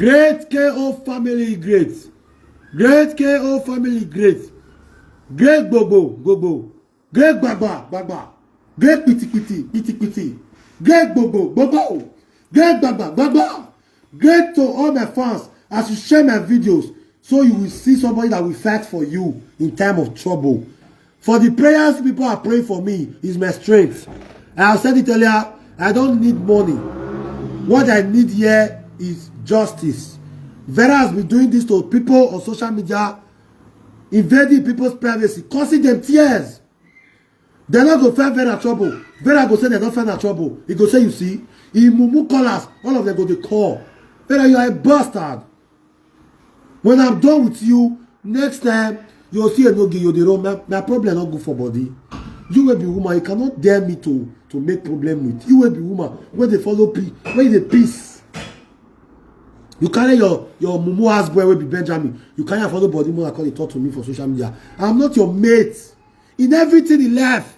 Great KO family, great. Great KO family, great. Great Bobo. Great Baba. Great Piti. Great Bobo. Great Baba. Great to all my fans as you share my videos, so you will see somebody that will fight for you in time of trouble. For the prayers people are praying for me is my strength. I have said it earlier, I don't need money. What I need here is justice. Vera has been doing this to people on social media, invading people's privacy, causing them tears. They're not going to find Vera trouble. Vera go say they don't find her trouble. He go say, you see, in Mumu callers, all of them go to call. Vera, you are a bastard. When I'm done with you, next time, you'll see a no give you the wrong. My problem not good for body. You will be woman. You cannot dare me to make problem with. You will be woman. When they follow peace, when they peace. You carry your Mumu ass boy will be Benjamin. You can't follow body more like they talk to me for social media. I'm not your mate. In everything in life.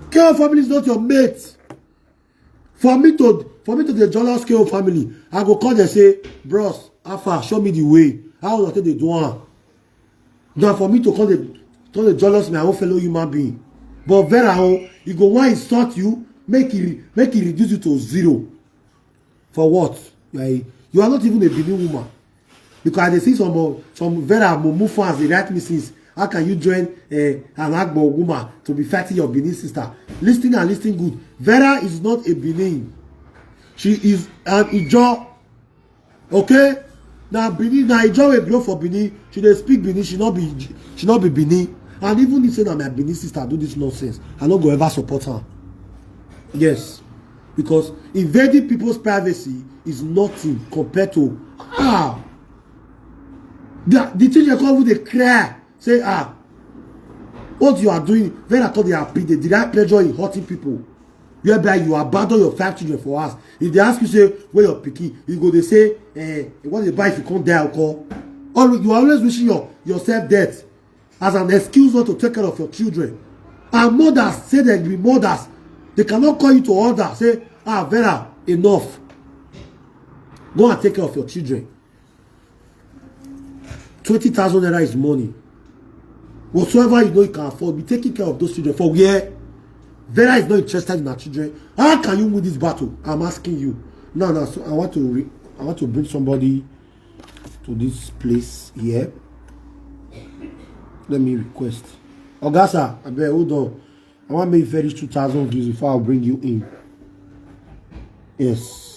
KO family is not your mate. For me to the jealous KO family, I go call them say, bros, Alpha, show me the way. How will I take the door? Now for me to call the jealous my own fellow human being. But Vera, you go want insult you, make it reduce you to 0. For what? You are not even a Benin woman. Because I see some Vera Mumu fans, they write me since, how can you join an Agbo woman to be fighting your Benin sister? Listening good. Vera is not a Benin. She is an Ijo. Okay? Now Benin, now Ijo will grow for Benin. She dey speak Benin, she not be Benin. And even if say that my Benin sister do this nonsense, I not go ever support her. Yes. Because invading people's privacy is nothing compared to the thing they call with the cry. Say, what you are doing, when I thought they are they derive pleasure in hurting people. Whereby you abandon your 5 children for us. If they ask you, say, where you're picking, you go, they say, what they buy if you can't die alcohol. Or you are always wishing yourself death as an excuse not to take care of your children. And mothers say they will be mothers. They cannot call you to order. Say, Vera, enough. Go and take care of your children. 20,000 naira is money. Whatsoever you know you can afford, be taking care of those children. For where Vera is not interested in her children, how can you win this battle? I'm asking you. No. So I want to bring somebody to this place here. Let me request. Ogasa, I better hold on. I want to make very 2,000 views before I'll bring you in. Yes.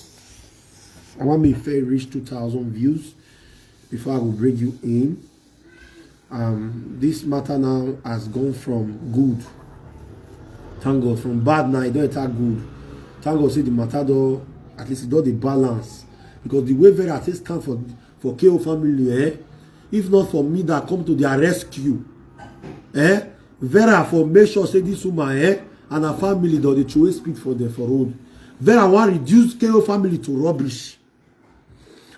I want me to reach 2,000 views before I will bring you in. This matter now has gone from good. Thank God, from bad now, it don't attack good. Thank God, say the matter though, at least it does the balance. Because the way Vera takes stand for KO family, if not for me that come to their rescue, Vera for make sure say this woman, and her family though they truly speak for them for road. Vera want reduce KO family to rubbish.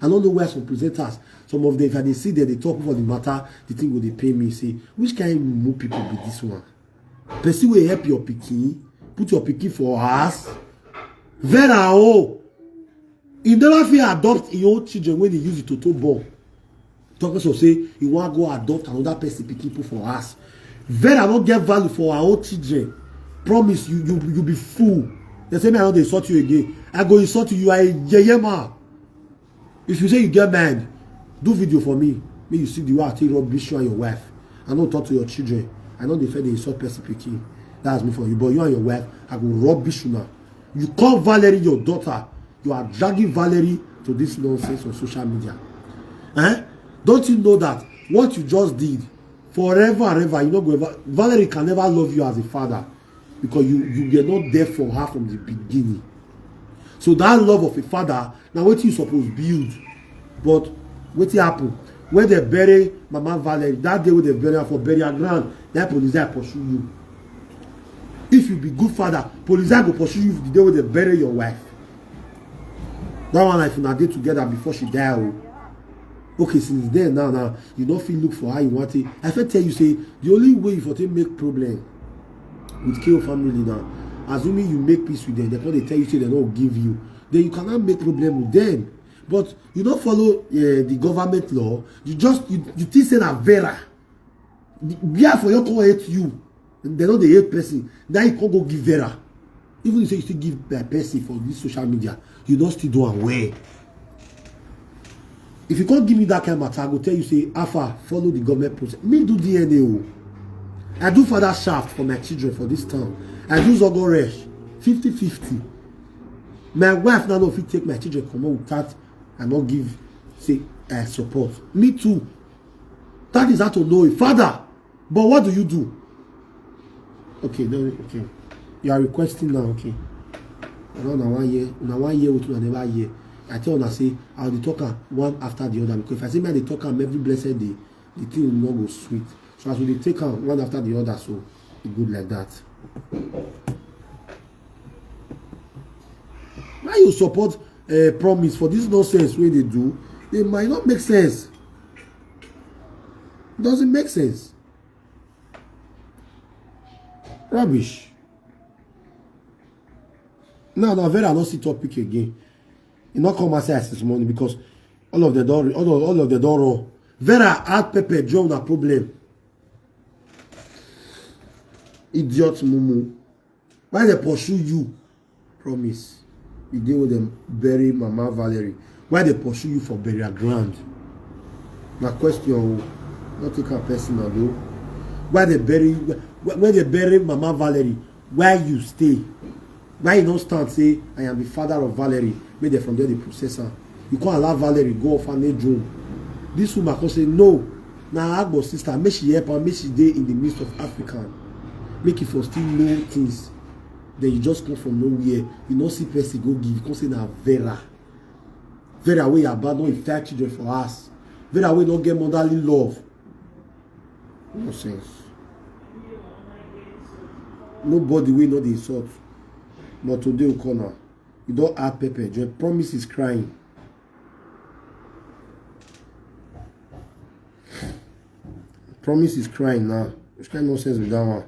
I don't know where some presenters, some of them, if they see that they talk for the matter, they think, will they pay me? Say, which kind of more people be this one? Person will help your pikin, put your pikin for us. Vera, you never feel adopt your own children when they use it to born. Talking so say, you want to go adopt another person pikin put for us. Vera don't get value for our own children. Promise you be fool. They say, me I don't insult you again. I go insult you, you are a yeyema. If you say you get mad, do video for me. May you see the way I take rubbish you and your wife. I don't talk to your children. I know they fed the insult person pikin. That's me for you. But you and your wife, I go rubbish you now. You call Valerie your daughter. You are dragging Valerie to this nonsense on social media. Don't you know that what you just did forever and ever, you know, Valerie can never love you as a father because you were not there for her from the beginning. So that love of a father, now what you supposed to build. But what happen? When they bury Mama Valerie, that day when they bury her for burial ground, that police pursue you. If you be good father, police go pursue you the day when they bury your wife. That one if you did together before she died. Okay, since then now you don't feel look for how you want it. I first tell you say the only way you for to make problem with KO family now, assuming you make peace with them, they tell you say they don't give you, then you cannot make problem with them. But you don't follow the government law. You think say na Vera. Therefore, you can't hate you. They know they hate person. Now you can't go give Vera. Even if you still give that person for this social media, you don't still do aware. If you can't give me that kind of matter, I go tell you, say, Alpha, follow the government process. Me do DNA. I do father shaft for my children for this town. I do Zogo Resh. 50-50. My wife now if you take my children come on without and not give say support. Me too. That is how to know a father. But what do you do? Okay, then okay. You are requesting now, okay. Around 1 year, now 1 year with another year. I tell you, I say I'll be talking one after the other because if I say man they talk every blessed day, the thing will not go sweet. So as we take on one after the other, so it's good like that. Why you support promise for this nonsense wey they do? They might not make sense. Doesn't make sense. Rubbish. Now Vera not see topic again. You not come and say this morning because all of the door wrong. Vera add pepper drum na problem. Idiot mumu. Why they pursue you? Promise. You deal with them bury Mama Valerie. Why they pursue you for burial ground? My question, not take a personal though. Why they bury Mama Valerie? Why you stay? Why you don't stand say I am the father of Valerie? Make them from there the processor. You can't allow Valerie go off an age room. This woman can say no. Now Agbo sister, make she help and make she dey in the midst of African. Make it for still know things. Then you just come from nowhere. You don't see person go give. You can't say na Vera. Vera wey abandon his 5 children for us. Vera wey don't get motherly love. Nonsense. Nobody will know the insult. Not today O'Connor. You don't add pepper. Your promise is crying. Promise is crying now. Which kind of nonsense with that one?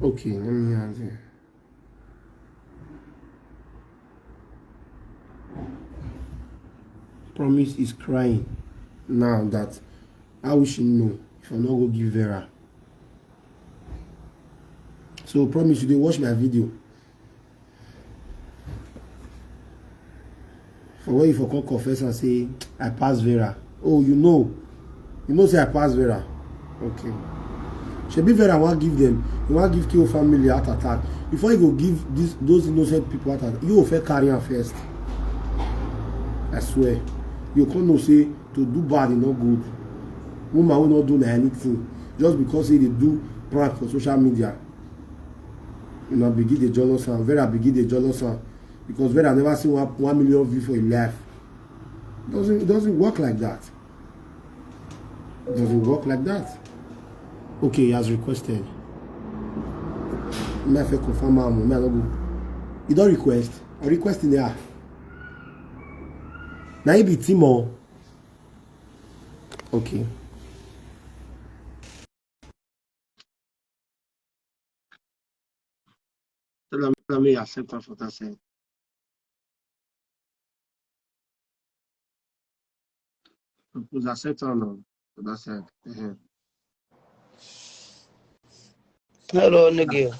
Okay, let me answer. Promise is crying now that how we should know if I'm not going to give Vera. So promise you, they watch my video. For when you for come confess and say I pass Vera. Oh, you know say I pass Vera. Okay. Shebi Vera want give them. You want give kill family heart attack. Before you go give those innocent people heart attack, you will first carry them first. I swear. You can't know say to do bad is not good. Woman will not do anything just because they do prank for social media. You know, begin the jealous and Vera begin the jealous because Vera never seen 1 million views for a life. It doesn't work like that. It doesn't work like that. Okay, he has requested. Me have confirm am. Me no go. You don't request. Or request in there. Now you be Timo. Okay. Tell me accept for that side. Propose accept or no for that side. Hello, Nigel.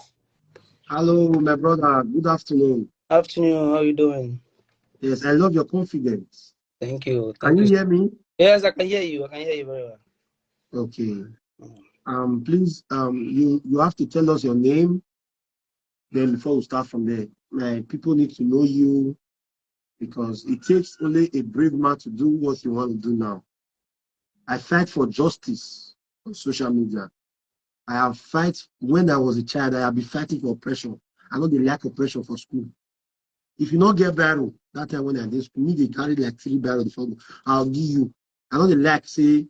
Hello, my brother. Good afternoon. Afternoon. How you doing? Yes, I love your confidence. Thank you. Can you hear me? Yes, I can hear you. I can hear you very well. Okay. Please, you have to tell us your name. Then before we start from there, my people need to know you because it takes only a brave man to do what you want to do now. I fight for justice on social media. I have fight when I was a child. I have been fighting for oppression. I know the lack of oppression for school. If you not get barrel, that time when I did school, me they carry like 3 barrels before I'll give you. I know the lack say,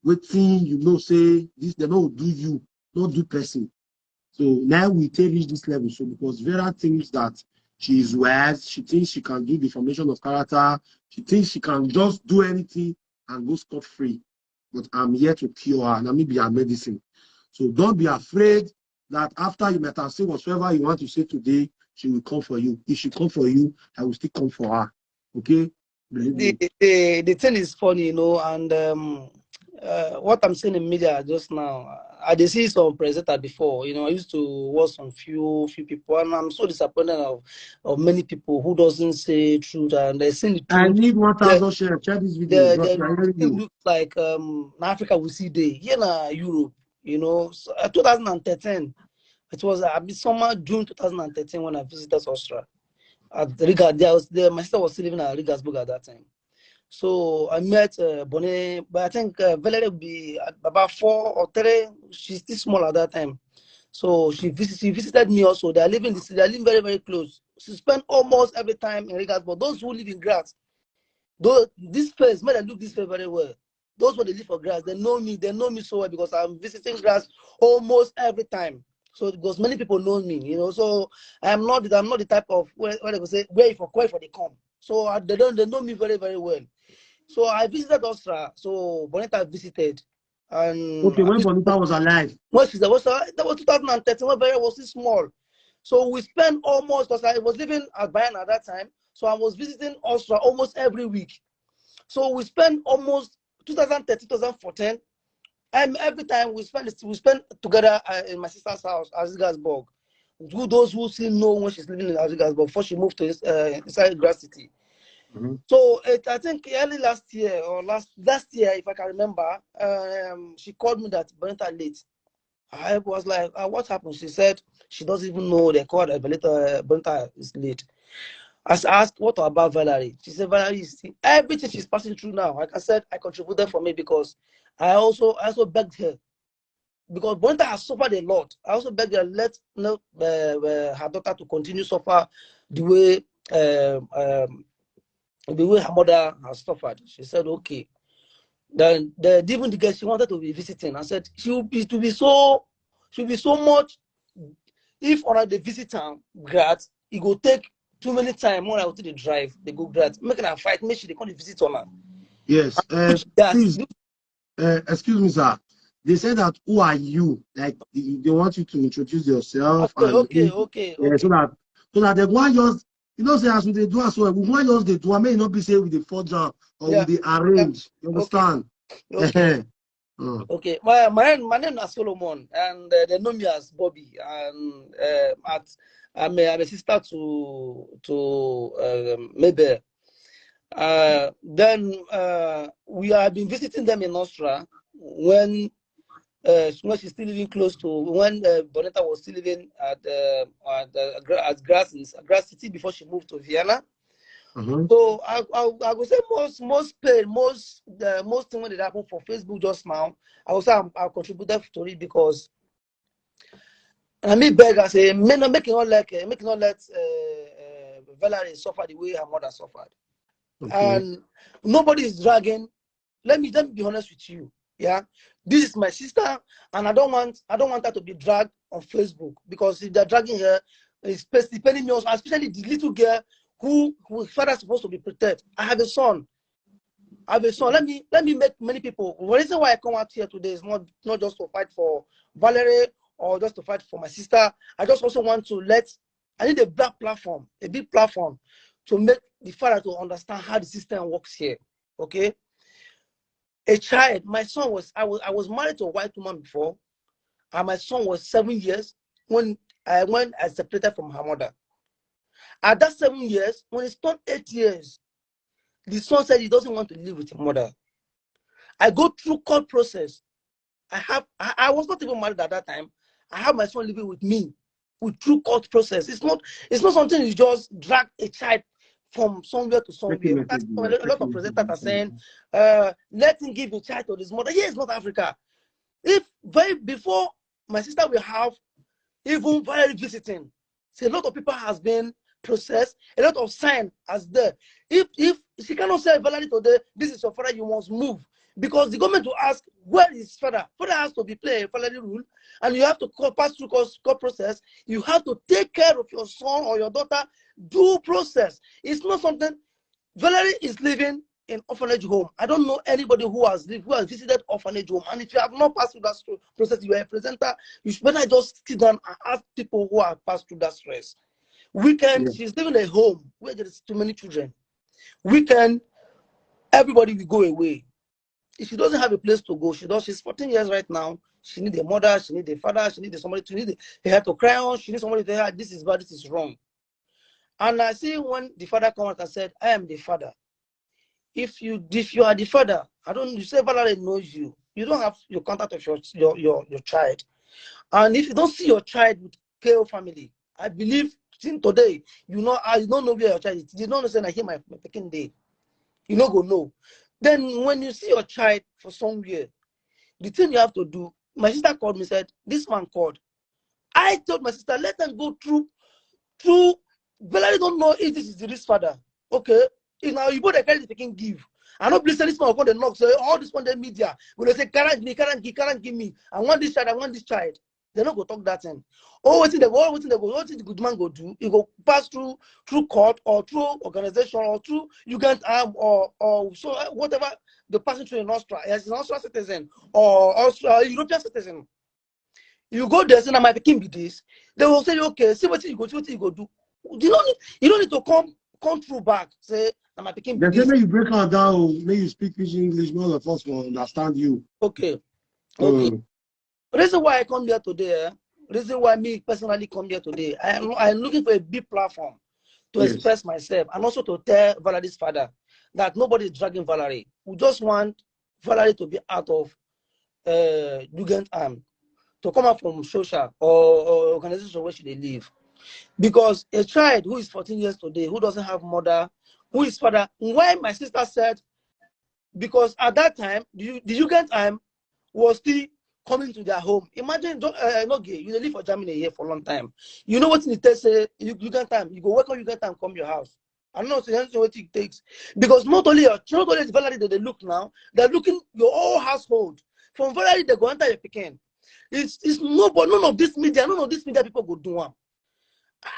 waiting, you know, say this, they don't do you, not do person. So now we take reach this level. So because Vera thinks that she is wise, she thinks she can do deformation of character, she thinks she can just do anything and go scot-free. But I'm here to cure her, and I'm be her medicine. So don't be afraid that after you met her, say whatsoever you want to say today, she will come for you. If she come for you, I will still come for her. Okay? Believe me. The thing is funny, you know, and what I'm seeing in media just now, I did see some presenter before, you know. I used to watch some few people, and I'm so disappointed of many people who doesn't say truth, and they say the I truth. need The 1,000 share. Share this video. the Bro, the I'm hearing thing you. looks like in Africa we see day here in Europe, you know. So, 2013, it was summer June 2013 when I visited Austria. At Riga, my sister was still living at Rigasburg at that time. So I met Bonnet, but I think Valerie would be about 4 or 3. She's still small at that time. So she visited me also. They are living this. They are living very very close. She spent almost every time in Rigas. But those who live in Graz, though this place, made I look this place very well. Those who they live for Graz, they know me. They know me so well because I'm visiting Graz almost every time. So because many people know me, you know. So I'm not the type of where they go say where for they come. So they know me very very well. So I visited Austria. So Bonita visited, and Okay, when Bonita was alive. what she said was that was 2013 when Barry was still small. So we spent almost because I was living at Bayern at that time. So I was visiting Austria almost every week. So we spent almost 2013, 2014. And every time we spend together in my sister's house, Azigasburg. Those who still know when she's living in Azigasburg before she moved to inside Grass City. Mm-hmm. So I think early last year or last year, if I can remember, she called me that Bonita late. I was like, what happened? She said she doesn't even know they called Bonita is late. I asked, what about Valerie? She said, Valerie is everything she's passing through now. Like I said, I contributed for me because I also begged her because Bonita has suffered a lot. I also begged her let her daughter to continue suffer the way her mother has suffered. She said, okay. Then even the girl she wanted to be visiting, I said she'll be so much if on the visit time grad, it go take too many time when I go to the drive, they go grad, making a fight, make sure they come to visit on her. Yes. That Please, excuse me, sir. They said that who are you? Like they want you to introduce yourself and yeah, okay. so that they want just say as we they do as well, we want just they do. I may not be say with the forge or Yeah, with the yeah. arrange. You Okay, understand? okay. Uh, Okay, my name is Solomon, and they know me as Bobby. And I'm a sister to Mabel. Then we have been visiting them in Austria when she's still living close to when Bonetta was still living at Grass City before she moved to Vienna. uh-huh. So I would say most pain, the most thing when it happened for Facebook just now, I would say I contributed to it because I mean beg I say making not let Valerie suffer the way her mother suffered. Okay. And nobody is dragging. Let me be honest with you. Yeah, this is my sister, and I don't want her to be dragged on Facebook because if they're dragging her, it's depending me also, especially the little girl who father is supposed to be protected. I have a son. Let me make many people. The reason why I come out here today is not just to fight for Valerie or just to fight for my sister. I just also want to I need a black platform, a big platform, to make the father to understand how the system works here. Okay, a child. My son was I was married to a white woman before, and my son was 7 years when I separated from her mother. At that 7 years, when he turned 8 years, the son said he doesn't want to live with his mother. I go through court process. I was not even married at that time. I have my son living with me with true court process. It's not something you just drag a child from somewhere to Checking somewhere. message. A Yeah, lot checking of presenters are saying, message. let him give a child to his mother. Here is not Africa. If very before my sister will have even very visiting, so a lot of people has been processed, a lot of sign has there. If she cannot say Valerie today, this is your father, you must move. Because the government will ask, where is father? Father has to be play a family rule, and you have to pass through court process. You have to take care of your son or your daughter due process. It's not something. Valerie is living in orphanage home. I don't know anybody who has visited orphanage home. And if you have not passed through that process, you are a presenter. You should better just sit down and ask people who have passed through that stress. Weekend, Yeah. she's living in a home where there is too many children. Weekend, everybody will go away. If she doesn't have a place to go, she's 14 years right now. She needs a mother, she needs a father, she needs somebody to need her to cry on, she needs somebody to tell her this is bad, this is wrong. And I see when the father came out and said, I am the father. If you are the father, you say Valerie knows you. You don't have your contact of your child. And if you don't see your child with KO family, I believe since today, you don't know where your child is. You don't understand I hear my picking day. You don't go know. Then when you see your child for somewhere, the thing you have to do, my sister called me and said, this man called. I told my sister, let them go through. Valerie don't know if this is the risk father. Okay. Now you both carry the taking give. I don't believe this man will go the knock. So all this one the media will say, can't give me. I want this child. They're not go talk that thing. What the good man go do, he go pass through court or through organization or through Uganda or so whatever the person through in Austria, as an Austrian citizen or European citizen. You go there, say, my picking be this. They will say, okay, see what you go do. You don't need to come through back. Say, my picking be this. May you break her down, may you speak English, more of us will understand you. Okay. Reason why I come here today, reason why me personally come here today, I'm looking for a big platform to express myself and also to tell Valerie's father that nobody is dragging Valerie. We just want Valerie to be out of Jugendamt, to come out from social or organization where she live. Because a child who is 14 years today, who doesn't have mother, who is father, why my sister said, because at that time, the Jugendamt was still coming to their home. Imagine, not gay, you live for Germany here for a long time. You know what it takes, Jugendamt, you go welcome Jugendamt, come your house. I don't know what it takes. Because not only Valerie that they look now, they're looking your whole household. From Valerie, they go enter your picking. It's none of this media people go do one.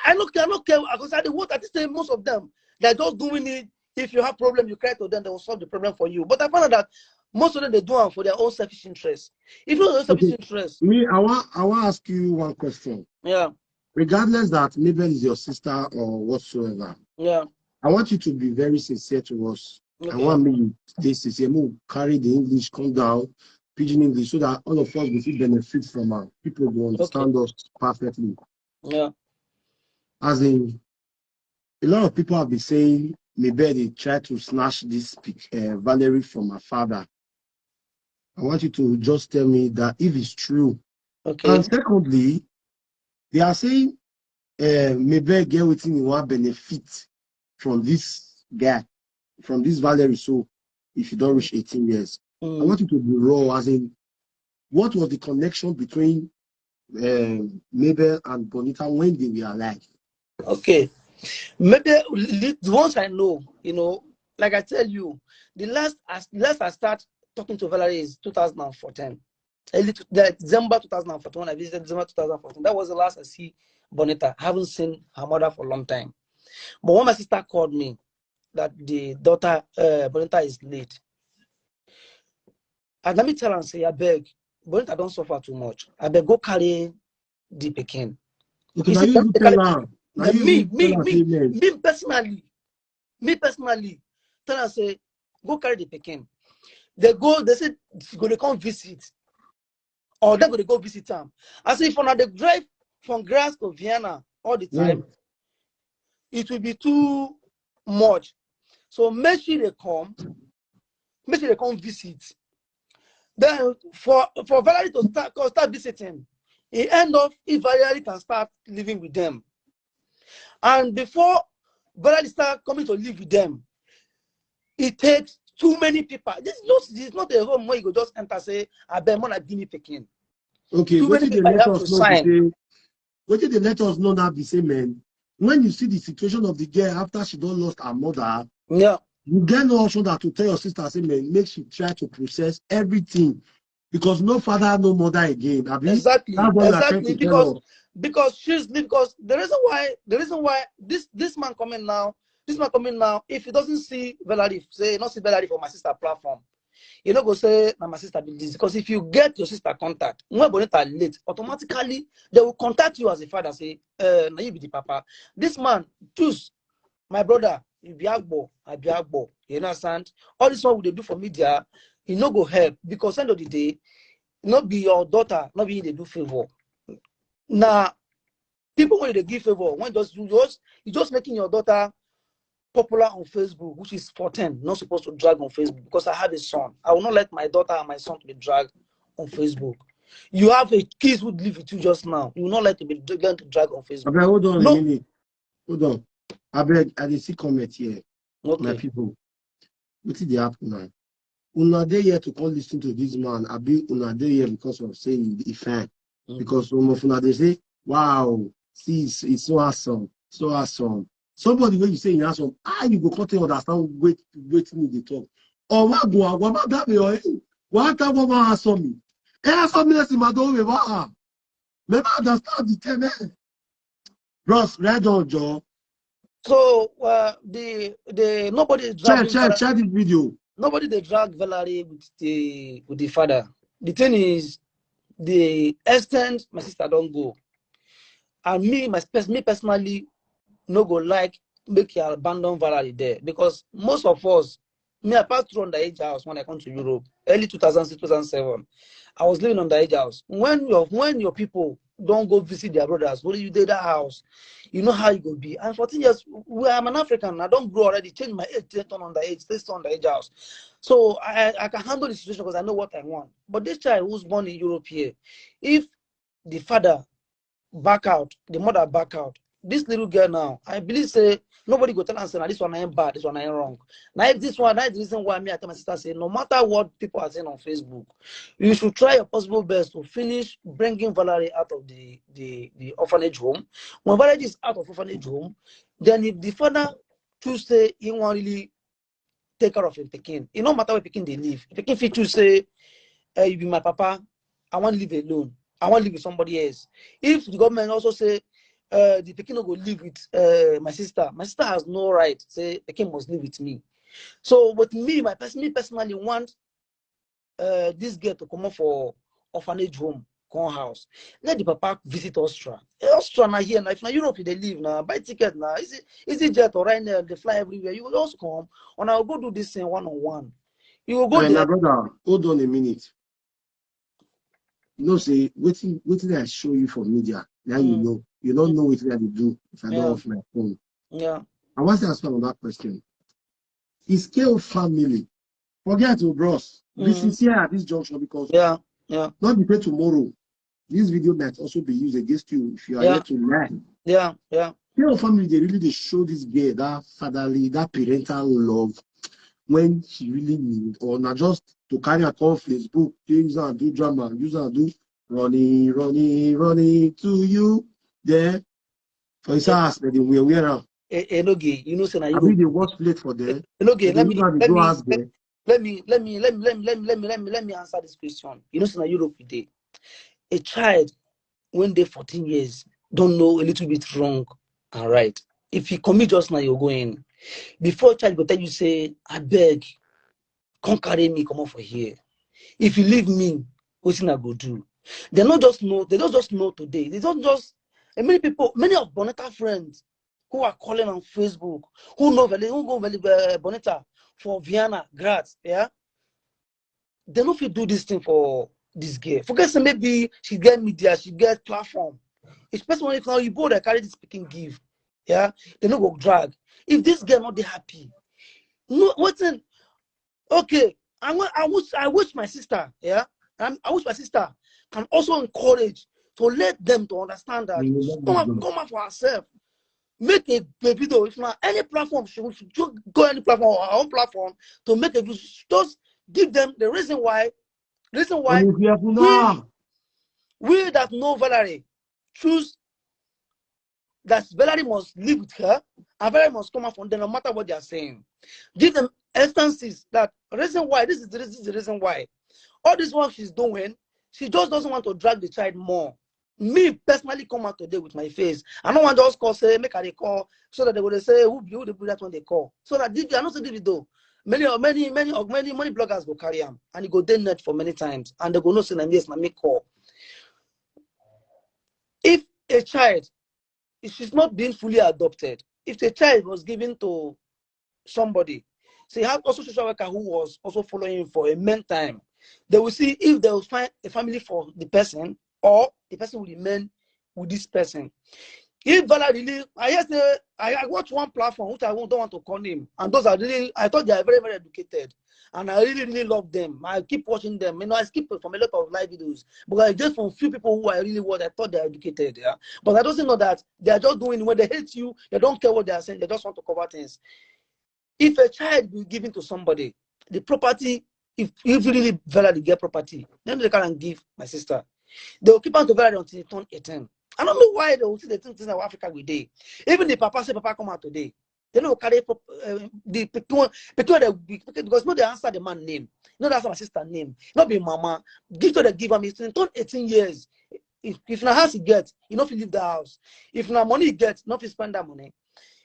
I don't care because I what at this time most of them they're just doing it. If you have problem, you cry to them, they will solve the problem for you. But I found out that most of them they do it for their own selfish interest. If you don't selfish interest. Me, I want to ask you one question. Yeah. Regardless that maybe is your sister or whatsoever. Yeah. I want you to be very sincere to us. Okay. I want me this sincere. Carry the English, come down, pidgin English, so that all of us will benefit from her. People will understand us perfectly. Yeah. As in, a lot of people have been saying maybe they try to snatch this Valerie from her father. I want you to just tell me that if it's true. Okay. And secondly, they are saying maybe get within one benefit from this guy, from this Valerie. So if you don't reach 18 years, I want you to be raw, as in what was the connection between Mabel and Bonita when they were alive? Okay. Maybe the ones I know, like I tell you, the last I start talking to Valerie is 2014. December 2014, when I visited December 2014. That was the last I see Bonita. I haven't seen her mother for a long time. But when my sister called me that the daughter, Bonita, is late, and let me tell her and say, I beg, Bonita don't suffer too much. I beg, go carry the pikin. Okay, now you tell her. Me personally, tell her say, go carry the pikin. They say they come visit. Or they're going to go visit them. I say, if they drive from Graz to Vienna all the time, it will be too much. So make sure they come visit. Then for Valerie to start visiting, it end up if Valerie can start living with them. And before Valerie start coming to live with them, it takes too many people. This is not a home where you go just enter say, I bet more like guinea picking. Okay, what did they let us know? What did they let us know now? The same man. When you see the situation of the girl after she don't lost her mother, yeah, you get no option that to tell your sister, say, man, make she try to process everything because no father, no mother again. Exactly. Because the reason why this man coming now, if he doesn't see Valerie, say not see Valerie for my sister platform, you know, go say my sister be this. Because if you get your sister contact, when Bonita late, automatically they will contact you as a father, say, now you be the papa. This man choose my brother, Ibiagbo, Abiagbo. You understand? All this one they do for media, it no go help because end of the day, not be your daughter, not be they do favor. Now, people when they give favor, when you just making your daughter popular on Facebook, which is 14, not supposed to drag on Facebook because I have a son. I will not let my daughter and my son to be dragged on Facebook. You have a kids who live with you just now. You will not let to be dragged on Facebook. Abeg, hold on No. a minute. Hold on. Abeg, I dey see comment here. Okay. My people. Wetin dey happen now? Una dey here to come listen to this man. Abi una dey here because of saying he fine. Because some of una dey say, wow, see, it's so awesome. So awesome. Somebody when you say awesome, you go come to understand waiting dey talk. Or what go what that be what that woman awesome me? Awesome me let's see my door me what? Maybe understand the term. Bros, right on, Joe. So the nobody dragging Share this video. Nobody they drag Valerie with the father. The thing is, the extent my sister don't go, and me personally no go like make you abandon Valerie there because most of us, me I passed through underage house when I come to Europe early 2006 2007. I was living underage house. When your people don't go visit their brothers, when you did that house, you know how you go be. And 14 years, I'm an African. I don't grow already. Change my age, stay on underage, stay on underage house. So I can handle the situation because I know what I want. But this child who's born in Europe here, if the father back out, the mother back out, this little girl now, I believe say nobody go tell her this one ain't bad, this one ain't wrong. Now if this one, that's the reason why me I tell my sister say no matter what people are saying on Facebook, you should try your possible best to finish bringing Valerie out of the orphanage home. When Valerie is out of orphanage home, then if the father choose say he won't really take care of him Pekin, it no matter where Pekin they live. Pekin fit choose say, you be my papa, I want to live alone. I want to live with somebody else. If the government also say the Pekin go live with my sister has no right to say Pekin must live with me. So with me, me personally want this girl to come up for orphanage home, come house. Let the papa visit Austria. Austria now here now. If now Europe they live now, buy ticket now. Easy jet or right now they fly everywhere. You will just come and I'll go do this thing one-on-one. You will go there. My brother, hold on a minute. You know, say waiting I show you for media. Now you know. You don't know what I do if I don't off my phone. Yeah. I want to answer on that question. Is Kale family? Forget to bros. Be sincere at this junction because not be tomorrow. This video might also be used against you if you are here to learn. Yeah. Kale family, they show this girl that fatherly, that parental love when she really need, or not just to carry her on Facebook, use and do drama, use and do running to you. There, for his ass, they will wear around. Enoge, you know, say na you. I mean, they watch plate for them. Enoge, let me answer this question. You know, say na Europe today. A child when they're 14 years don't know a little bit wrong and right. If you commit just now, you're going. Before a child go tell you, say, I beg, come carry me, come on for here. If you leave me, what's I go do? They don't just know today. They don't just many of Bonita friends who are calling on Facebook, who go Bonita for Vienna, Graz, yeah. They don't fit do this thing for this girl. Forget say maybe she get media, she get platform. Especially if now you both carry this speaking give, yeah, they no go drag. If this girl not be happy, no, what's in okay. I wish my sister, yeah, I wish my sister can also encourage to let them to understand that come out for herself. Make a video. If not any platform, she should go any platform or her own platform to make a video. Just give them the reason why we that know Valerie choose that Valerie must live with her and Valerie must come out from them no matter what they are saying. Give them instances that reason why this is the reason why all this work she's doing, she just doesn't want to drag the child more. Me personally come out today with my face. I don't want to just call say make a call so that they will say who the that one they call. So that I not say video. Many bloggers go carry them and it go dead net for many times and they go no say yes, na me call. If a child, if she's not being fully adopted, if the child was given to somebody. So you have also social worker who was also following him for a main time. They will see if they will find a family for the person or the person will remain with this person. If Valerie really, I watch one platform which I don't want to call name, and those are really, I thought they are very, very educated, and I really, really love them. I keep watching them. I skip from a lot of live videos, but I just from few people who I really watch, I thought they are educated. Yeah, but I don't know that they are just doing when they hate you, they don't care what they are saying, they just want to cover things. If a child be given to somebody, the property, if really Valerie get property, then they can give my sister. They will keep on to Valerie until they turn 18. I don't know why they will see the things in Africa with day. Even the papa say papa come out today. They don't carry the because no they answer the man name. No that's my sister name. Not be mama. Give to the give him. Turn 18 years. If na house he get, you know if you leave the house. If na money he get, not if you spend that money.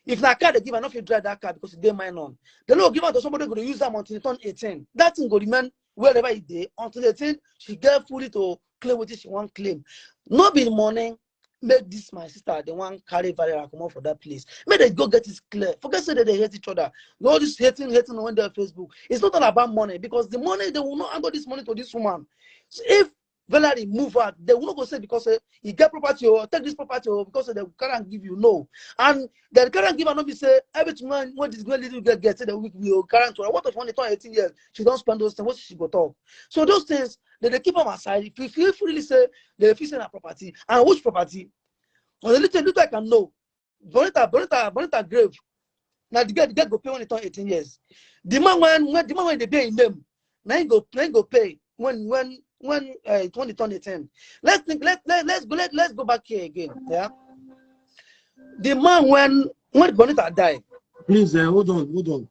If na car they give, enough you drive that car because they mine on. They don't give her to somebody going to use them until they turn 18. That thing go remain wherever it is until 18. She get fully to claim what she want claim. Not be money. Make this my sister the one carry Valerie come out for that place. Make they go get it clear. Forget say that they hate each other. All this hating on their Facebook. It's not all about money because the money they will not handle this money to this woman. So if Valerie move out, they will not go say because he get property or take this property or because they can't give you no. And they can't give her not be say every man when this girl little girl gets say the week will current to her. What if when they turn 18 years, she don't spend those things, what she go talk? So those things they keep them aside. If you really say they fix her property and which property, or the little I can know. Bonita grave. Now the girl go pay when they turn 18 years. The man when they pay in them, now he go pay when they turn 18. Let's go back here again. Yeah. The man when Bonita died. Please, hold on.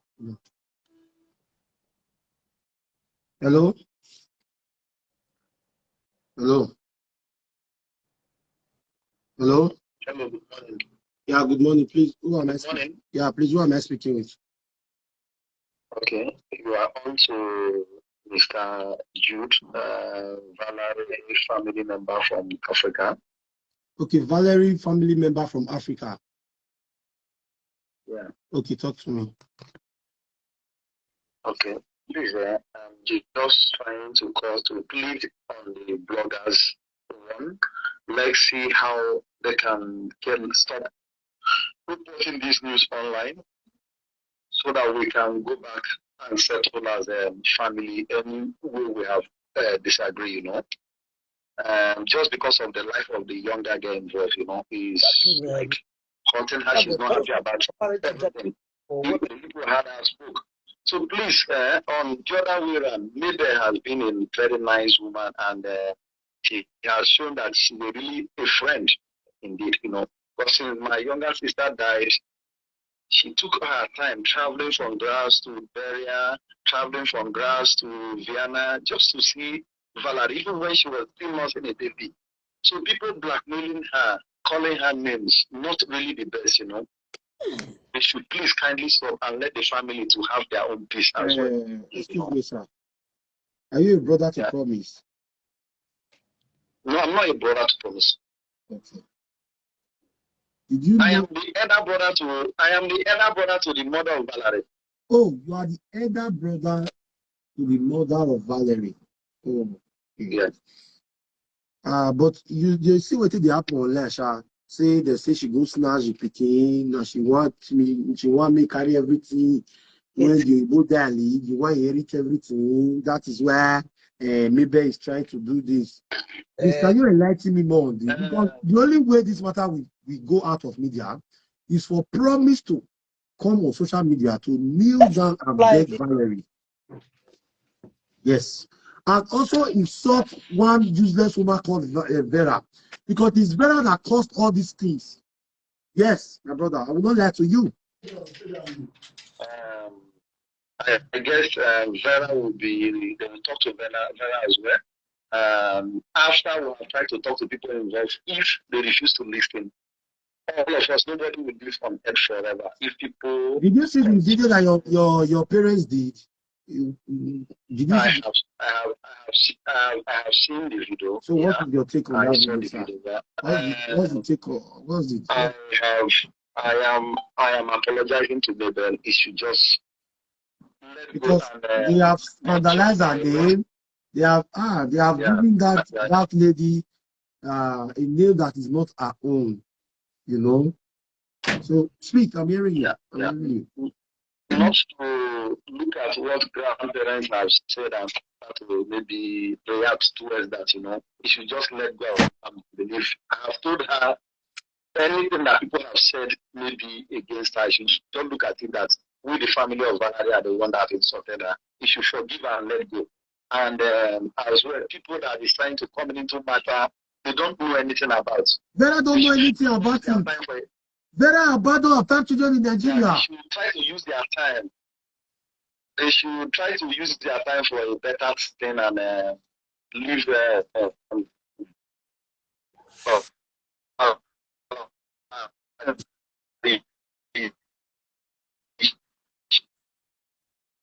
Hello? Hello? Hello? Hello, good morning. Yeah, good morning. Please, who am I Good speaking? morning. Yeah, please, who am I speaking with? Okay, you are on to Mr. Jude, Valerie, family member from Africa. Okay, Valerie, family member from Africa. Yeah. Okay, talk to me. Okay, please, I'm just trying to call to plead on the bloggers one. Let's see how they can stop putting this news online so that we can go back and settle as a family any way we have disagree, you know. Just because of the life of the younger girl involved, you know, is like hurting her. She's not happy about everything. The people had her spoke. So please, on the other way around, maybe has been a very nice woman and she has shown that she's really a friend indeed, you know. Because since my younger sister died, she took her time traveling from Graz to Beria, traveling from Graz to Vienna, just to see Valerie, even when she was 3 months in a baby. So people blackmailing her, calling her names, not really the best, you know. They should please kindly stop and let the family to have their own peace as well. Excuse me, sir. Are you a brother to promise? No, I'm not a brother to promise. Okay. Did you know? I am the elder brother to the mother of Valerie. Oh, you are the elder brother to the mother of Valerie. Oh, okay. Yes. But you see what they happen online, sha. Say they say she go snatch the pikin, and she want me carry everything. When you go there, you want to inherit everything. That is where maybe is trying to do this. Please, can you enlighten me more on this? Because the only way this matter will go out of media is for promise to come on social media to kneel down and beg Valerie. Yes. And also insult one useless woman called Vera. Because it's Vera that caused all these things. Yes, my brother, I will not lie to you. I guess Vera will be, they will talk to Vera as well. After we have tried to talk to people involved, if they refuse to listen, all of us, nobody will live on earth forever. If people... Did you see the video that your parents did? Did you I have seen the video. So what is your take on that video, sir? Video, What's the take on? What's the I I am apologizing to Mabel. It should just let Because go and they have vandalized her name. They have given that lady a name that is not her own, you know. So speak, I'm hearing you. I'm hearing you. Not to look at what grandparents have said and start to maybe react towards that, you know. You should just let go and believe. I have told her anything that people have said maybe against her, she should don't look at it that we, the family of Valerie, are the one that have insulted her. You should forgive her and let go. And as well, people that is trying to come into matter, they don't know anything about. Vera don't know anything about it. Vera abandoned her 5 children in Nigeria. They should try to use their time. They should try to use their time for a better thing and live the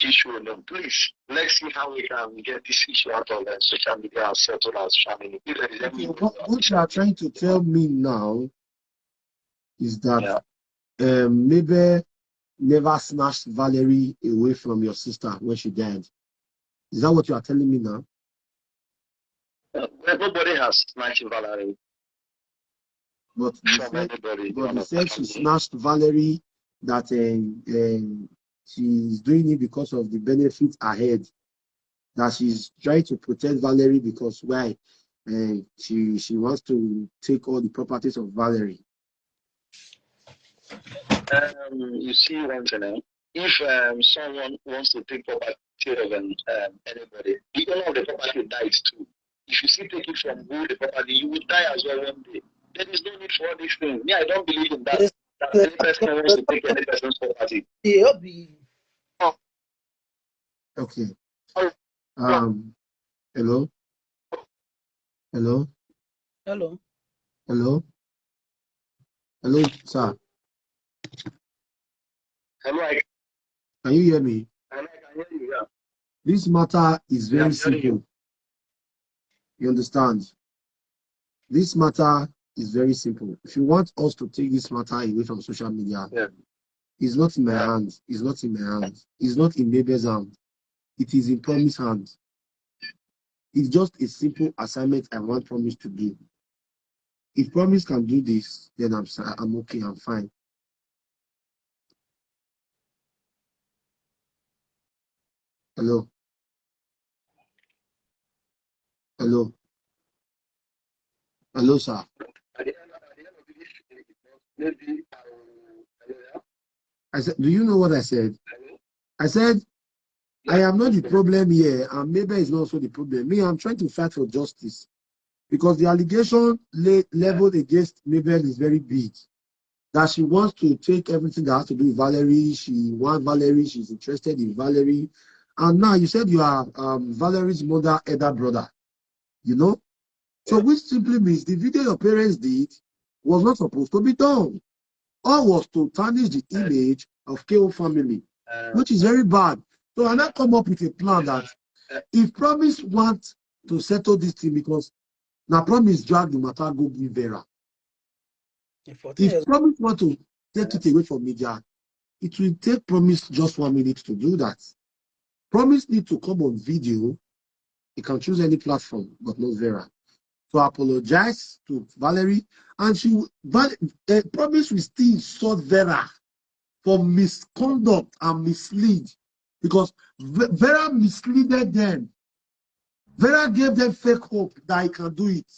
issue alone. Please, let's see how we can get this issue out of social media and settle as family. Okay, what you are trying to tell me now is that maybe never snatched Valerie away from your sister when she died. Is that what you are telling me now? Nobody has snatched Valerie. But you said she snatched Valerie, that she's doing it because of the benefits ahead. That she's trying to protect Valerie because why? She wants to take all the properties of Valerie. You see one thing, if someone wants to take property of anybody, the owner of the property dies too. If you still take it from who the property, you will die as well one day. There is no need for all these things. Me, I don't believe in that. That any person wants to take any person's property. Okay. Hello? Hello? Hello? Hello? Hello, sir. Hello, can you hear me? I can hear you, yeah. This matter is very simple. You understand? This matter is very simple. If you want us to take this matter away from social media, it's not in my hands. It's not in my hands. It's not in Mabel's hand. It is in Promise's hand. It's just a simple assignment I want Promise to do. If Promise can do this, then I'm okay, I'm fine. Hello? Hello? Hello, sir? I said, do you know what I said? I said, I am not the problem here, and maybe it's not also the problem. Me, I'm trying to fight for justice because the allegation leveled against Mabel is very big. That she wants to take everything that has to do with Valerie. She wants Valerie. She's interested in Valerie. And now you said you are Valerie's mother, elder brother. You know? So which simply means the video your parents did was not supposed to be done. All was to tarnish the image of KO family, which is very bad. So I now come up with a plan that if Promise wants to settle this thing, because now Promise drag the matter go give Vera. If Promise want to take it away from media, it will take Promise just 1 minute to do that. Promise need to come on video. He can choose any platform, but not Vera. To apologize to Valerie, and Promise will still insult Vera for misconduct and mislead, because Vera misleaded them. Vera gave them fake hope that he can do it.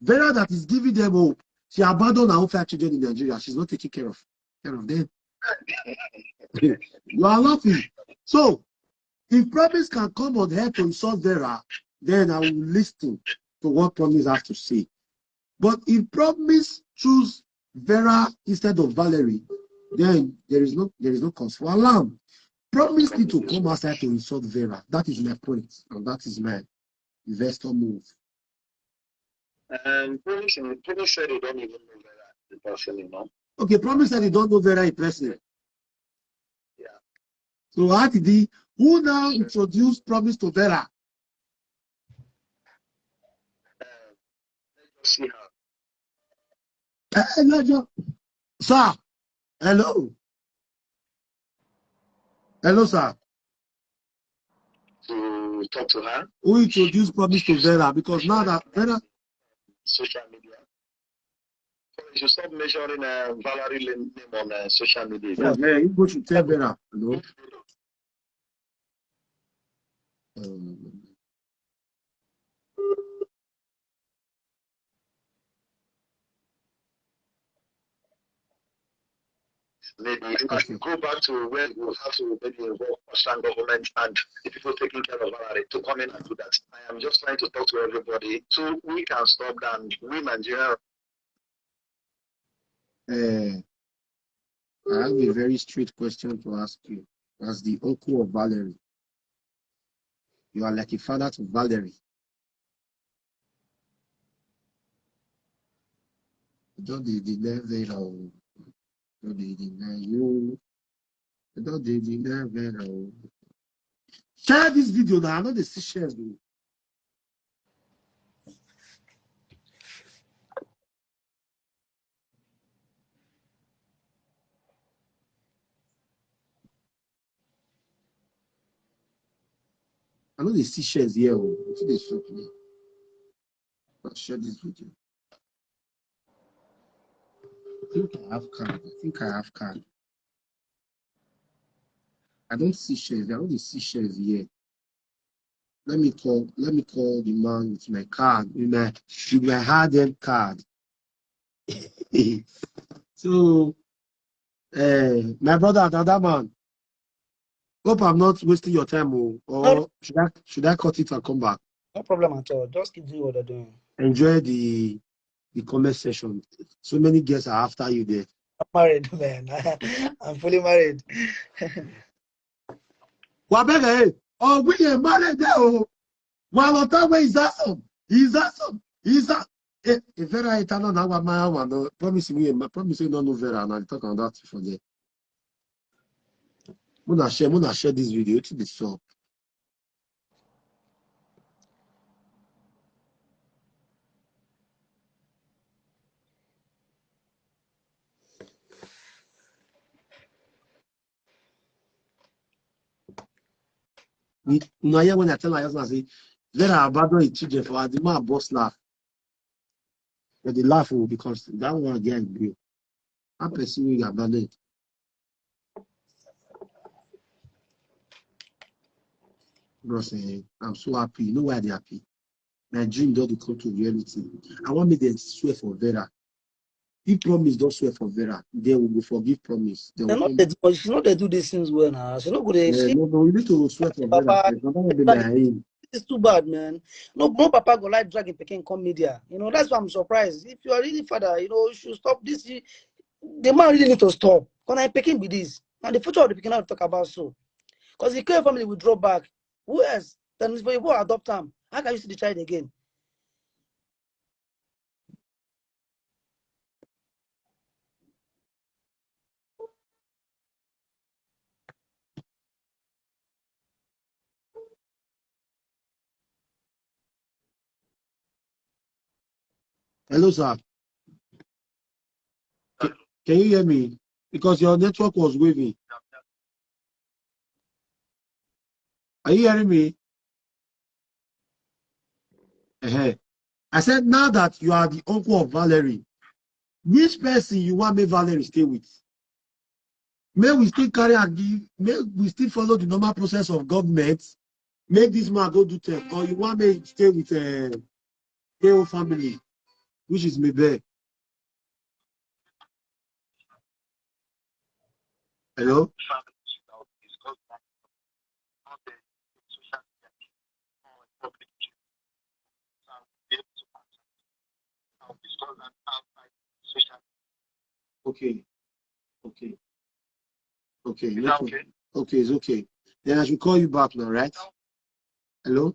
Vera that is giving them hope. She abandoned her own 5 children in Nigeria. She's not taking care of them. You are laughing. So, if Promise can come on here to insult Vera, then I will listen to what Promise has to say. But if Promise choose Vera instead of Valerie, then there is no cause for alarm. Promise need to come outside to insult Vera. That is my point, and that is my investor move. Promise said he don't even know Vera in person, you know. Okay, Promise said he don't know Vera in person. Yeah. So how did he? Who now introduced Promise to Vera? Let's see how. Sir, Hello. Hello, sir. To talk to her. Who introduced promise to Vera? Because now that Vera social media. So you should stop measuring Valerie name on social media. yeah, you go to tell Vera. Hello. Maybe you can go back to where you have to maybe involve Austrian government and the people taking care of Valerie to come in and do that. I am just trying to talk to everybody so we can stop that and we Nigeria. I have a very straight question to ask you. As the uncle of Valerie, you are like a father to Valerie. Don't they deny Vera? Don't they deny you? Don't they deny Vera? Share this video now. I know the shares. I know the shares here. What they show me? I'll share this video. I think I have card. I don't see shares. I only see shares here. Let me call the man with my card, with my hard-earned card. So my brother, another man. Hope I'm not wasting your time, or should I cut it and come back? No problem at all. Just keep doing what they're doing. Enjoy the comment section. So many guests are after you there. I'm married, man. I'm fully married. Wabere, oh, we are married there. Oh, while Otawe is awesome. He's awesome. He's a. If Vera Itano now, my one, promise me, no Vera, and I'll talk on that for there. Muna share this video to the shop. Now, when I tell my husband, I say, Vera abandon his children for the man boss laugh. But the laugh will because that one again grew. I'm pursuing abandon it. Bros, I'm so happy. You know why they're happy? My dream doesn't come to reality. I want me to swear for Vera. If promise don't swear for Vera, they will forgive promise. They will come. She know they do these things well now. She not good. No, you need to swear for Vera. It's too bad, man. No papa go like dragging Peking come media. You know, that's why I'm surprised. If you are really father, you know, you should stop this. The man really need to stop. Can I Peking be this? And the future of the Peking I'll talk about so. Because the K family will drop back. Who else? Then if you go adopt him, how can you see the child again? Hello, sir. Can you hear me? Because your network was waving. Are you hearing me? I said, now that you are the uncle of Valerie, which person you want me Valerie stay with? May we still carry and give, may we still follow the normal process of government, make this man go do tech, or you want me stay with KO family, which is Mebe. Hello? Okay. Okay, it's okay. Then I should call you back now, right? Hello?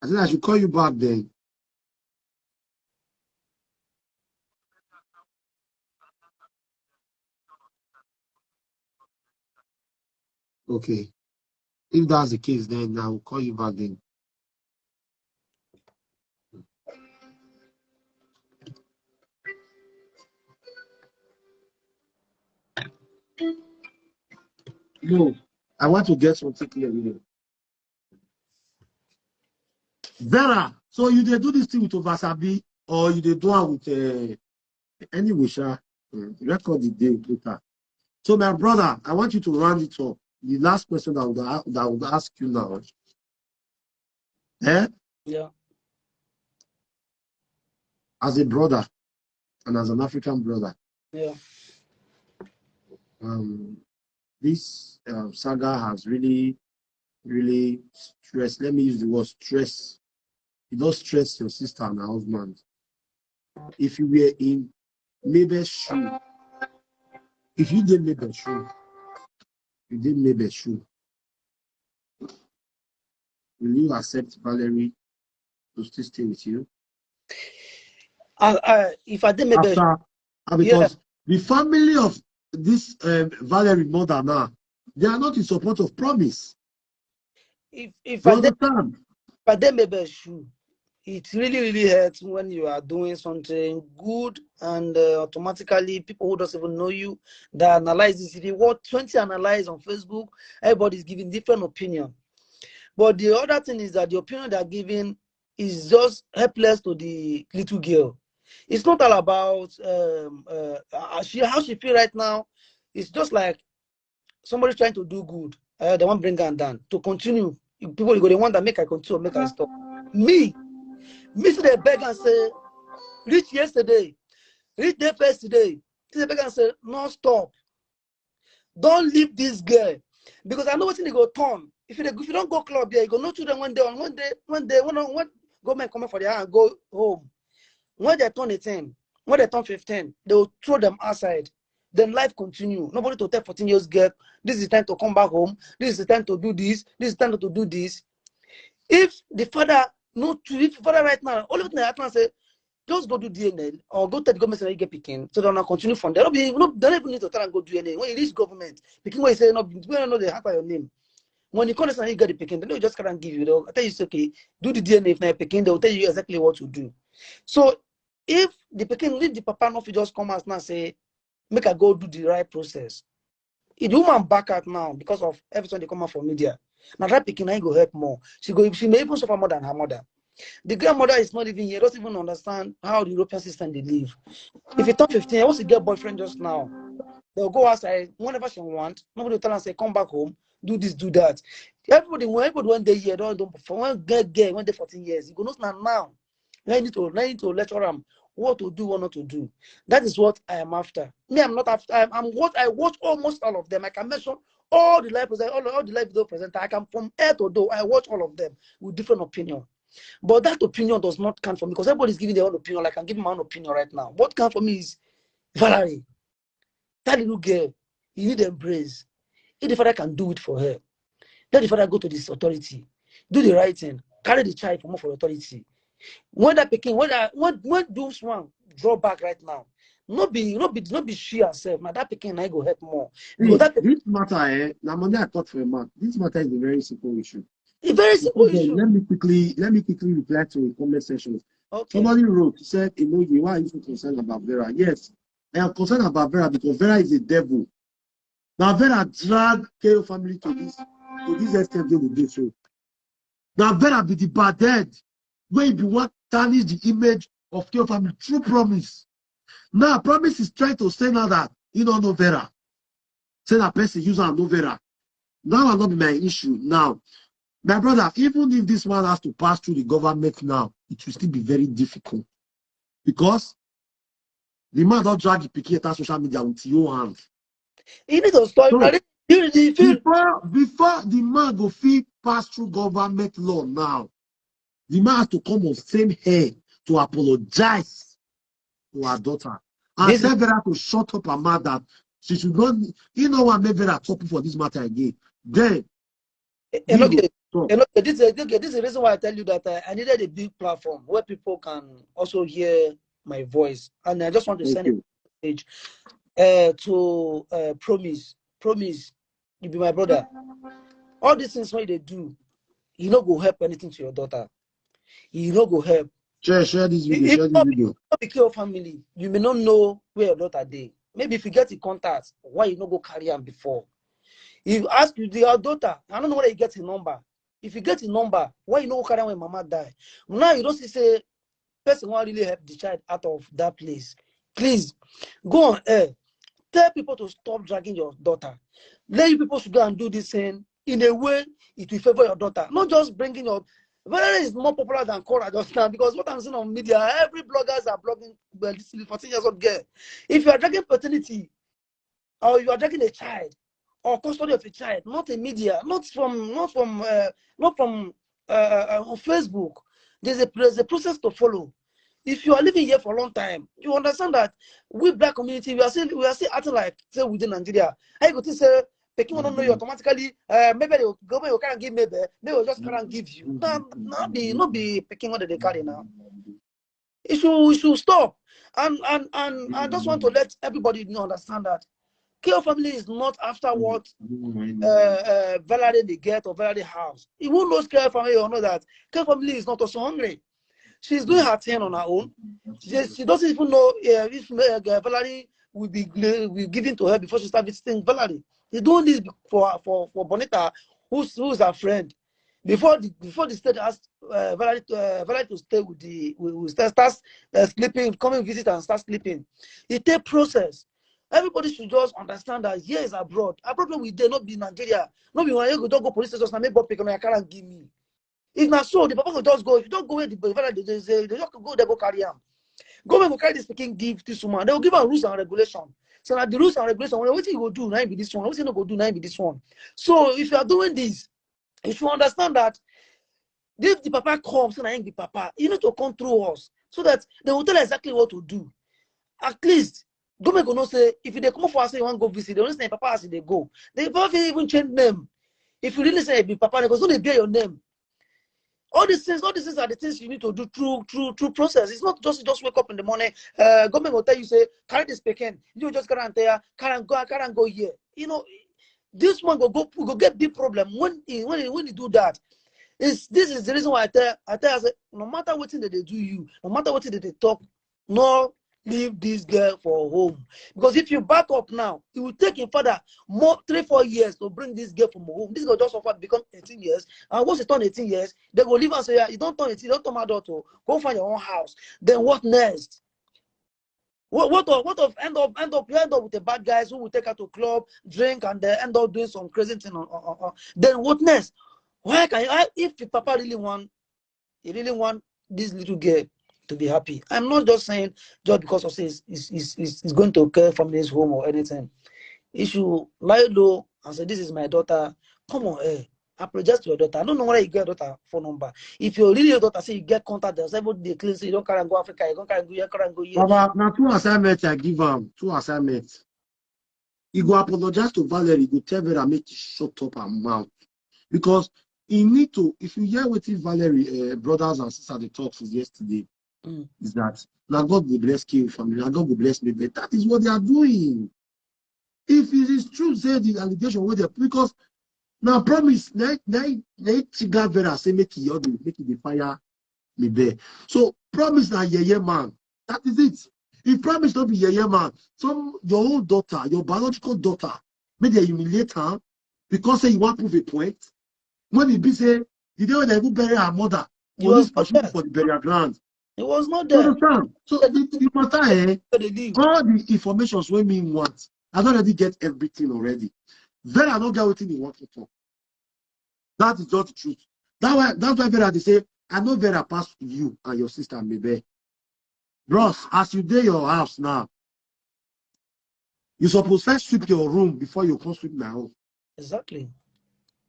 I said I should call you back then. Okay. If that's the case, then I will call you back then. No, I want to get something clear here. Vera, so you did do this thing with Ovasabi or you did do it with anyway, sha, record the day later. So my brother, I want you to round it up. The last question that I would ask you now. Yeah. As a brother and as an African brother, Yeah. this saga has really, really stressed. Let me use the word stress. It does stress your sister and her husband. If you were in Mabel's shoe, if you did Mabel's shoe, you did Mabel's shoe, will you accept Valerie to still stay with you? If I did maybe, After, yeah. because the family of this Valerie mother now, they are not in support of promise. If You I did, understand? if I did maybe shoe, it really hurts when you are doing something good and automatically people who doesn't even know you, that analyze this. If you want 20 analyze on Facebook, everybody's giving different opinion. But the other thing is that the opinion they're giving is just helpless to the little girl. It's not all about how she feel right now. It's just like somebody trying to do good. They want bring her down to continue. People go, they want to make I continue, make I stop. Me see the beg and say, reach yesterday, reach the first today. See the beg and say, no stop. Don't leave this girl. Because I know what's in the go turn. If you don't go club there, you go no children one day, when government come for their hand, go home. When they turn 18, when they turn 15, they will throw them outside. Then life continue. Nobody to tell 14 years girl, this is the time to come back home. This is the time to do this. This is the time to do this. If the father if the father right now, all of them happen say, just go do DNA or go tell the government say you get picking, so they're not continue from there. They don't even need to try and go do DNA. When you reach government, picking when you say no, we don't know the half of your name. When you call us and you get the picking, they just can't give you. They'll tell you, okay, do the DNA if not picking, they'll tell you exactly what to do. So if the picking, if the papa not just come out now say, make I go do the right process. If the woman back out now because of everything they come out from media, now that picking ain't go help more. She may even suffer more than her mother. The grandmother is not even here, doesn't even understand how the European system they live. If you turn 15, I want to get boyfriend just now. They'll go outside whenever she want. Nobody will tell her say, come back home, do this, do that. Everybody when they hear, don't perform. When they 14 years, you go now. I need to lecture them what to do, what not to do. That is what I am after. Me, I'm not after. I'm what I watch almost all of them. I can mention all the live present, all the live video presenter. I can from head to door. I watch all of them with different opinion. But that opinion does not count for me because everybody's giving their own opinion. Like I'm giving my own opinion right now. What counts for me is Valerie. That little girl, you need to embrace. If the father can do it for her, let the father go to this authority, do the right thing, carry the child for authority. When that picking, when those one draw back right now, not be she herself. Now that picking I go help more because See, that this matter, now money I thought for a month. This matter is a very simple issue. a very simple Okay, issue. let me quickly reply to a comment section. Okay. Somebody wrote, said, Emoji, why are you so concerned about Vera? Yes, I am concerned about Vera because Vera is a devil. Now Vera dragged KO family to this extent they will do so. Now Vera be the bad head. Where you want tarnish the image of KO family through promise. Now promise is trying to say now that you don't know Vera. Say that person user and know Vera. That will not be my issue now. My brother, even if this one has to pass through the government now, it will still be very difficult. Because the man don't drag the picket on social media with your hand. You need to stop. So, You feel before the man go fit pass through government law now, the man has to come on same hair to apologize to her daughter. And this is tell Vera to shut up her mouth that she should not, you know what, make Vera talk for this matter again. Then, we go talk. This is the reason why I tell you that I needed a big platform where people can also hear my voice. And I just want to send a message to Promise, you be my brother. All these things what they do, you no go help anything to your daughter. You no go help. Share this video, If share this not video. be your family, you may not know where your daughter dey. maybe if you get in contact, why you not go carry him before? If you ask your daughter, I don't know whether you get a number. If you get a number, why you not go carry am when mama die? Now you don't see say person want really help the child out of that place. Please go on air. Tell people to stop dragging your daughter. Let you people should go and do this thing in a way it will favor your daughter. Not just bringing your. Valerie is more popular than Cora just now because what I'm seeing on media, every bloggers are blogging. Well, this is 14 years old girl. If you are dragging paternity or you are dragging a child or custody of a child, not a media, not from on Facebook, there's a process to follow. If you are living here for a long time, you understand that we black community we are still acting like say within Nigeria. I go to say Peking don't know you automatically. Maybe the government will can't give maybe will just can't give you. Not be Peking what they carry now. It should stop. And I just want to let everybody understand that KO family is not after what Valerie they get or Valerie house. Who knows KO family or know that KO family is not also hungry. She's doing her thing on her own. She doesn't even know if Valerie will be given to her before she starts visiting Valerie. She's doing this for Bonita, who's her friend. Before the state asked Valerie to stay with start sleeping, come and visit and start sleeping. It takes process. Everybody should just understand that here is abroad. Abroad we dare not be Nigeria. Not be when you don't go police station and make Bob pick on I can't give me. If not so, the papa will just go. If you don't go where they just go, they go carry him. Government will carry this speaking give this woman. They will give her rules and regulations. So now the rules and regulations, what you go do now be this one, what you not go do now be this one. So if you are doing this, you should understand that if the papa comes and I ain't the papa, you need to come through us so that they will tell exactly what to do. At least government will not say if they come for us say you want to go visit, they don't say papa as they go. They even change name. If you really say be papa, they go bear your name. All these things are the things you need to do through process. It's not just wake up in the morning. Government will tell you say carry this pecan. You just carry and go here. This one go get big problem when you do that. This is the reason why I tell you, no matter what thing that they do you, no matter what thing that they talk, no leave this girl for home. Because if you back up now, it will take him further more 3-4 years to bring this girl from home. This girl just offered become 18 years. And once you turn 18 years, they go leave and say, yeah, you don't turn 18, you don't turn my daughter. Go find your own house. Then what next? What of end up with the bad guys who will take her to club, drink, and they end up doing some crazy thing then what next? If the papa really want this little girl to be happy. I'm not just saying just because of say is going to care from this home or anything. If you lie low and say this is my daughter, come on, apologize to your daughter. I don't know whether you get your daughter phone number. If you're really your daughter, say you get contact, there's everybody they clean, so you don't carry and go Africa, you don't carry and go here, carry and go here. Now 2 assignments I give him, 2 assignments. He go apologize to Valerie, he go tell Vera make you shut up her mouth. Because he need to, if you hear what Valerie brothers and sisters they talk since yesterday, is that now God will bless you family, now God will bless me, but that is what they are doing. If it is true, say the allegation with them, because now promise, Vera say make it fire me there. So promise now man. That is it. If promise not be man, your own daughter, your biological daughter, make they humiliate her because say you want to prove a point. When it be say the day when they go bury her mother, police pursue for the burial ground. It was not there. Understand? So the matter, all the informations when me want, I don't already get everything already. Then I don't get everything you want to talk. That is just the truth. That's why Vera they say, I know Vera pass you and your sister maybe. Bros, as you do your house now, you supposed first sweep your room before you come sweep my house. Exactly.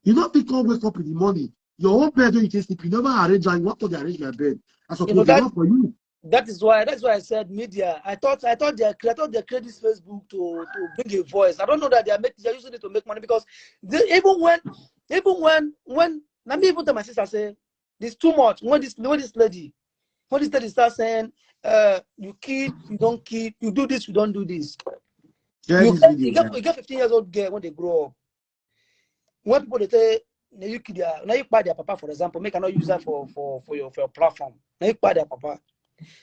You not become wake up in the morning. Your own bed when you can sleep, you never arrange and you want to arrange my bed. I suppose it's not for you. That's why I said media. I thought they created this Facebook to bring a voice. I don't know that they're using it to make money because even when let me even tell my sister say this too much. When this lady starts saying you kill, you don't kill, you do this, you don't do this. You get 15 years old girl when they grow up. When people they say now you buy their papa, for example, make cannot use that for your platform. Now you buy their papa.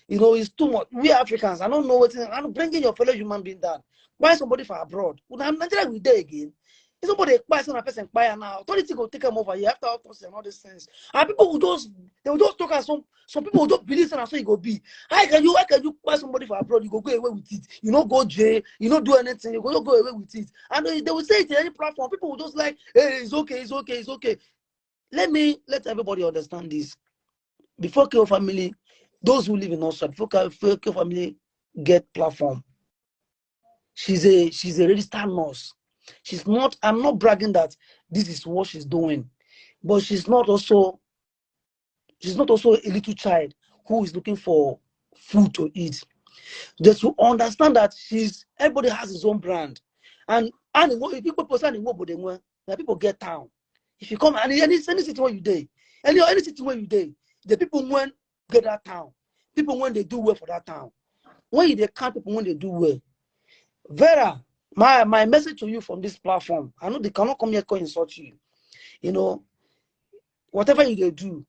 You know, it's too much. We Africans, I don't know what I'm bringing your fellow human being down. Why somebody for abroad? When I'm Nigeria, we there again. If somebody buys a person buy now, authority go take them over here after autopsy and all these things. And people will just they will just talk as some people will just believe and so it go be. How can you buy somebody for abroad? You go away with it. You don't go jail, you don't do anything, you go away with it. And they will say it in any platform. People will just like, hey, it's okay, it's okay, it's okay. Let everybody understand this. Before KO family, those who live in Australia, before KO family get platform, she's a registered nurse. She's not, I'm not bragging that this is what she's doing, but she's not also a little child who is looking for food to eat. Just to understand that everybody has his own brand. And if people present in what people get down. If you come and any city where you day, any city where you day, the people when get that town. People when they do well for that town. When they count people when they do well. Vera, my message to you from this platform, I know they cannot come here to insult you. You know, whatever you do,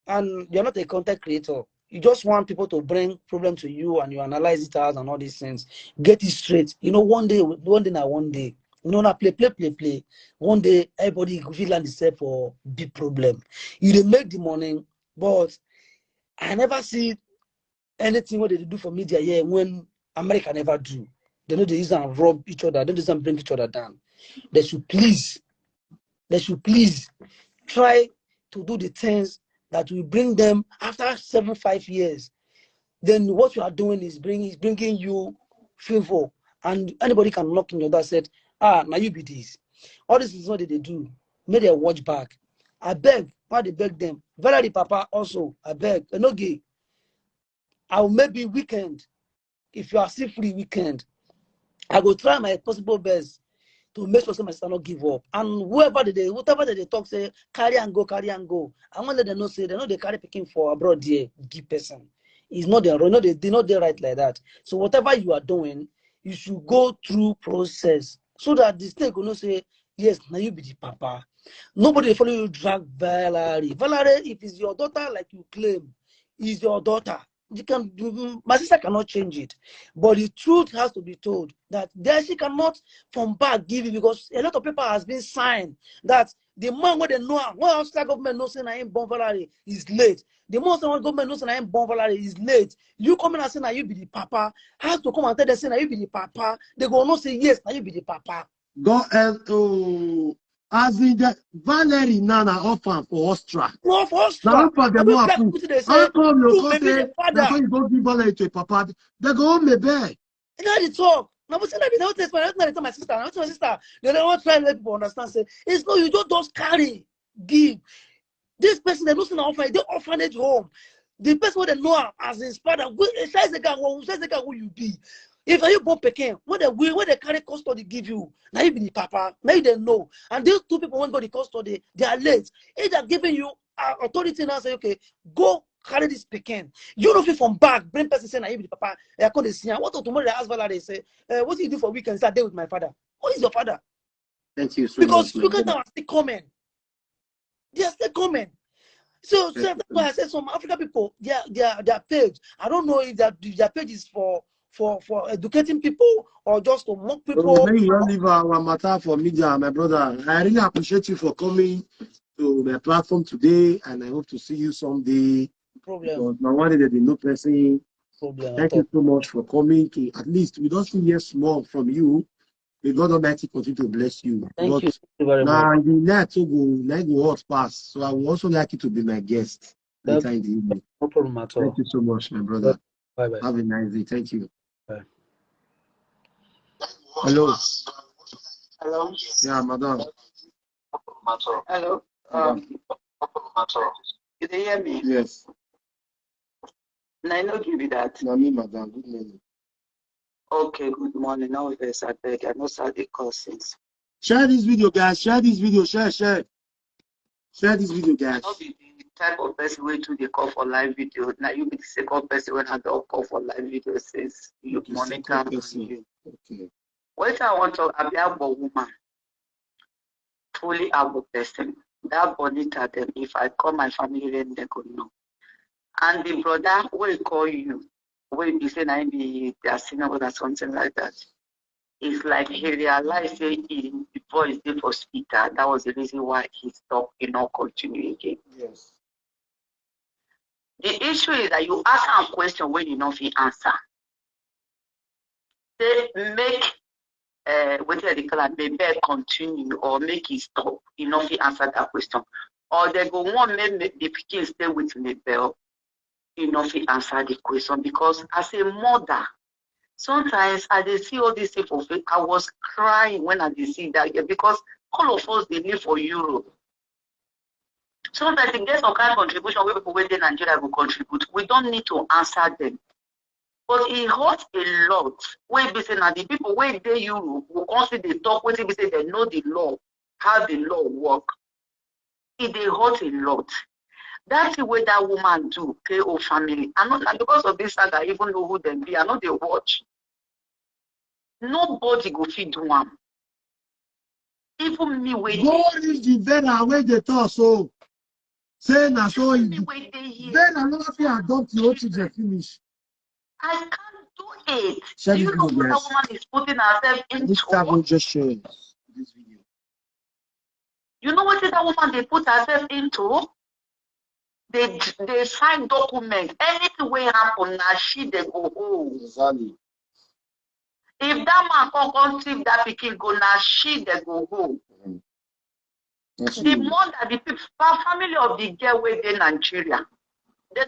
and you're not a content creator, you just want people to bring problem to you and you analyze it out and all these things. Get it straight. You know, one day. You know, not play. One day, everybody will land itself for big problem. You dey make the money, but I never see anything what they do for media here when America never do. They know they use and rob each other. They don't bring each other down. They should please try to do the things that will bring them after 5 years. Then what you are doing is bringing you favor, and anybody can knock on your door said, now you be this. All this is what they do. Make them watch back. I beg, why they beg them? Valerie Papa also, I beg, no gay. I will maybe weekend, if you are still free weekend, I will try my possible best to make sure my sister not give up. And whatever they talk, say, carry and go. I want to let them know, say, they know they carry picking for abroad there, give person. It's not their role. They're not there right like that. So whatever you are doing, you should go through process so that the state will not say, yes, now you be the papa. Nobody follow you drag Valerie. Valerie, if it's your daughter like you claim, is your daughter. My sister cannot change it, but the truth has to be told that there she cannot from back give it, because a lot of paper has been signed that the man where they know when Australia government knows saying I am born Valerie is late. The most government knows saying I am born Valerie is late. You come in and say now you be the papa, has to come and tell them say now you be the papa. They go not say yes, now you be the papa. Go and as in the Valerie Nana orphan for Austria. No, for Austria. Now for them Black people they say, you may be the father. That's why you don't give Valerie to a papa. They go home maybe. And now they talk. Now, but I not tell my sister. Not tell my sister. They don't try to let people understand. Say, it's no, you don't just carry, give. This person they losing orphanage, they orphanage home. The person they know as inspired. Says the guy who you be. If you born Peking, when they carry custody give you, now you be the papa. Now you don't know. And these two people when go the custody, they are late. If they're giving you authority now, say okay, go carry this Peking. You know, if from back, bring person saying, "I be the papa." I call the senior. What tomorrow they ask Valerie, they say, "What do you do for weekends?" Start day with my father. Who is your father? Thank you so because much. Because look at them are still coming. They are still coming. So that's why I said some African people, their page. I don't know if their page is for educating people or just to mock people. When you don't leave our matter for media, my brother, I really appreciate you for coming to my platform today, and I hope to see you someday. Problem. No one that no person. Problem. Thank you so much for coming to. At least we don't see hear small from you. May God Almighty continue to bless you. Thank you very much. Now the net to go hot pass. So I would also like you to be my guest later in the evening. No problem at all. Thank you so much, my brother. Bye. Have a nice day. Thank you. Bye. Hello. Hello. Yeah, madam. Hello. You can hear me? Yes. And I know give you that. No, me, madam. Good morning. Okay, good morning. Now yes, I beg. I know Saturday courses. Share this video, guys. Share this video. Share. Share this video, guys. Not be the type of person who do the call for live video. Now you be the second person when I don't call for live video since you monitor you. Okay. What I want to be a woman, fully able person. That bonita them. If I call my family, then they could know. And the brother will call you, will be saying I be their senior or something like that. It's like he realized the voice there for speaker. That was the reason why he stopped, not continue again. Yes. The issue is that you ask a question when you know the answer. They make whether they call it maybe continue or make it stop, if you answer that question. Or they go one make the pikin stay with me bell, if you answer the question. Because as a mother, sometimes I did see all these people. I was crying when I did see that because all of us they live for Europe. Sometimes they get some kind of contribution where people within Nigeria will contribute. We don't need to answer them. But it hurts a lot. When we say now the people where they Europe will constantly talk when they say they know the law, how the law work. It they hurt a lot. That's the way that woman do KO family. And not because of this saga, I even know who them be. I know they watch. Nobody go feed one. Even me waiting. Go reach the veteran where they talk so. Say na so easy. Then I never feel adopt your children finish. I can't do it. Share Do you know this what video, that woman is putting herself into? This will just show this video. You know what is that woman they put herself into? They sign documents. Anything will happen now, she they go home. Exactly. If that man can't conceive that pikin go now, she they go home. The mother, the people, family of the girl where they Nigeria, they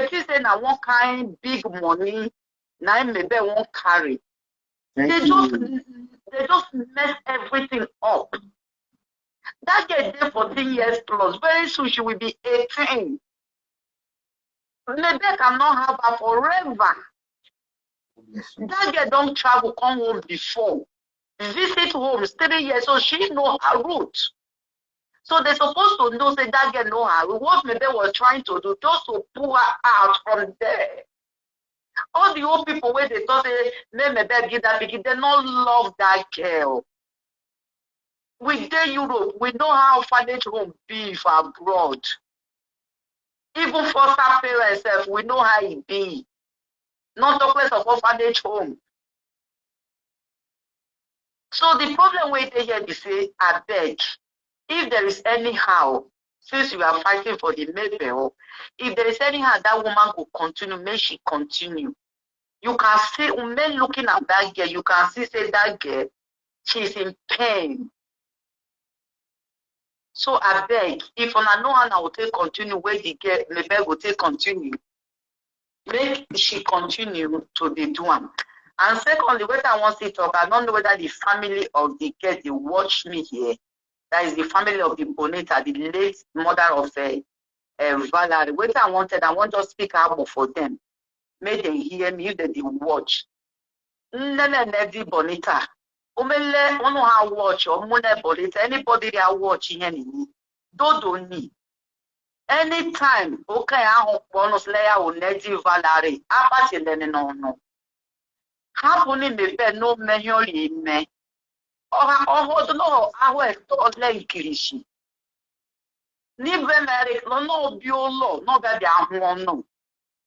think say na one kind big money, now maybe won't carry. They just mess everything up. That girl there for 10 years plus. Very soon she will be 18. Maybe cannot have her forever. That girl don't travel, come home before. Visit homes 3 years, so she know her route. So they're supposed to know say that girl know her route. What maybe was trying to do just to pull her out from there. All the old people where they thought maybe give that pikin, they don't love that girl. We dey Europe, we know how orphanage home be for abroad. Even foster parents, we know how it be. Not the place of orphanage home. So the problem where they here, they say, I beg, if there is anyhow, since you are fighting for the Mabel, if there is anyhow that woman could continue, may she continue. You can see, when looking at that girl, you can see say that girl, she's in pain. So I beg, if on no one I will take continue where the girl maybe will take continue, make she continue to the do one. And secondly, whether I want to talk, I don't know whether the family of the girl they watch me here. That is the family of the Bonita, the late mother of Valerie. Whether I want to speak out for them. May they hear me if they watch. Nene Bonita. Umele one who watch or Mone Bonita. Anybody that watch any don't need. Anytime, okay, I hope bonus layer will let you Valerie. Apart then no. Happening me no manually me. Oh, no, I will talk like Kirishi. Nibre Merrick, no, biolo, no, baby, I no.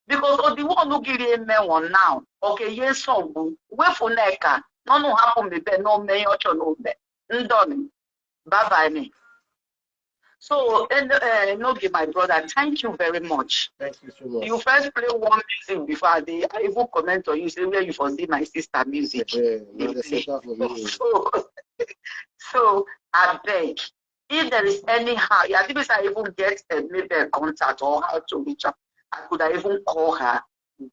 Because of the one who give me one now. Okay, yes, so wait for Neka. No, happen me, no, may or no, Ndoni. Bye bye me. So, no, give my brother, thank you very much. Thank you so much. You first play one music before I even comment on you, say where you foresee my sister music. So I beg, if there is anyhow, I think I even get maybe a contact or how to reach her, I could have even call her,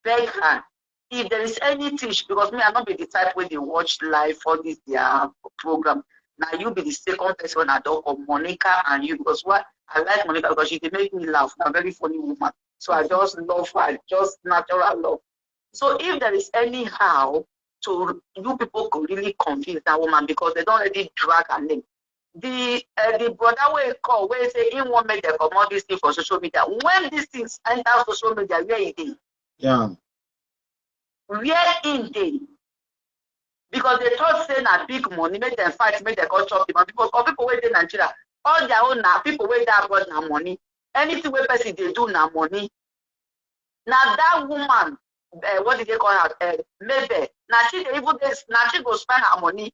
beg her. If there is anything, because me, I not be the type where they watch live for this their program. Now you be the second person I talk of Monica and you, because what I like Monica because she can make me laugh. I'm a very funny woman. So I just love her, just natural love. So if there is anyhow to you people could really convince that woman because they don't already drag her name. The brother will call where say he won't make the commodity for social media. When these things enter social media, where is it? Yeah. Where is it? Because they thought saying a big money, make them fight, make them go chop the money. Because for people where they Nigeria, all their own now, people where they have got now money. Anything where person they do now money. Now that woman, what did they call her? Maybe. Now she even this. Now she go spend her money.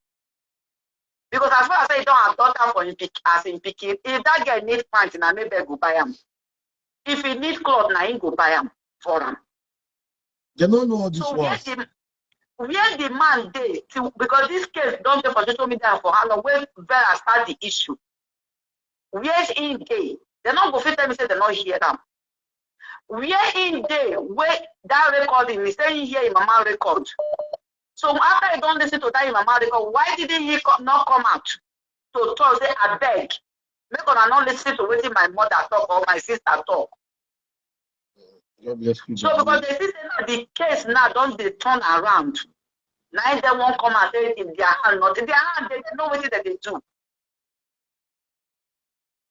Because as far as I don't have daughter for him as in picking, if that girl need pants, now maybe go buy him. If he need clothes, now he go buy him for him. They don't know what this So was. where the man dey, because this case don't dey for social media for how long, where Vera start the issue. Where's in day? They not go fit tell me say they not hear them. Where in day where that recording is saying here in mama record. So after you don't listen to that in mama record, why didn't he not come out to talk? Say I beg, make una not listen to what my mother talk or my sister talk. God bless you. So because they see the case now don't they turn around. Now they won't come and say in their hand, not in their hand, they know what they do.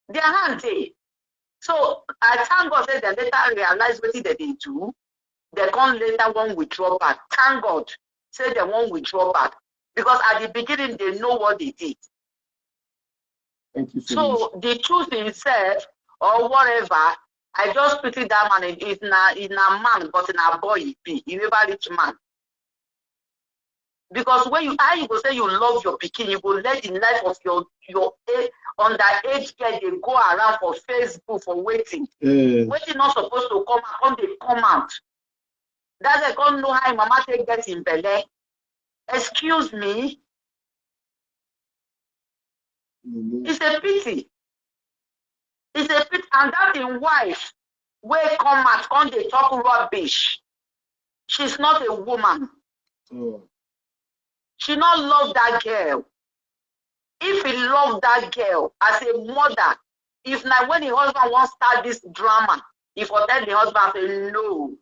Their hand they. So I thank God say they later realize what they do. They come later one withdraw back. Thank God say they won't withdraw back. Because at the beginning they know what they did. Thank you so much. The truth itself or whatever, I just pity that man. It's not man, but in a boy he be. He never rich man. Because when you go say you love your pikin, you go let the life of your underage girl they go around for Facebook for waiting. Waiting not supposed to come out, they come out. That's I don't know how mama take get in belly. Excuse me. It's a pity. It's a pity, and that in wife will come out, come they talk rubbish. She's not a woman. She not love that girl. If he love that girl as a mother, if now when the husband wants to start this drama, if I tell the husband say no,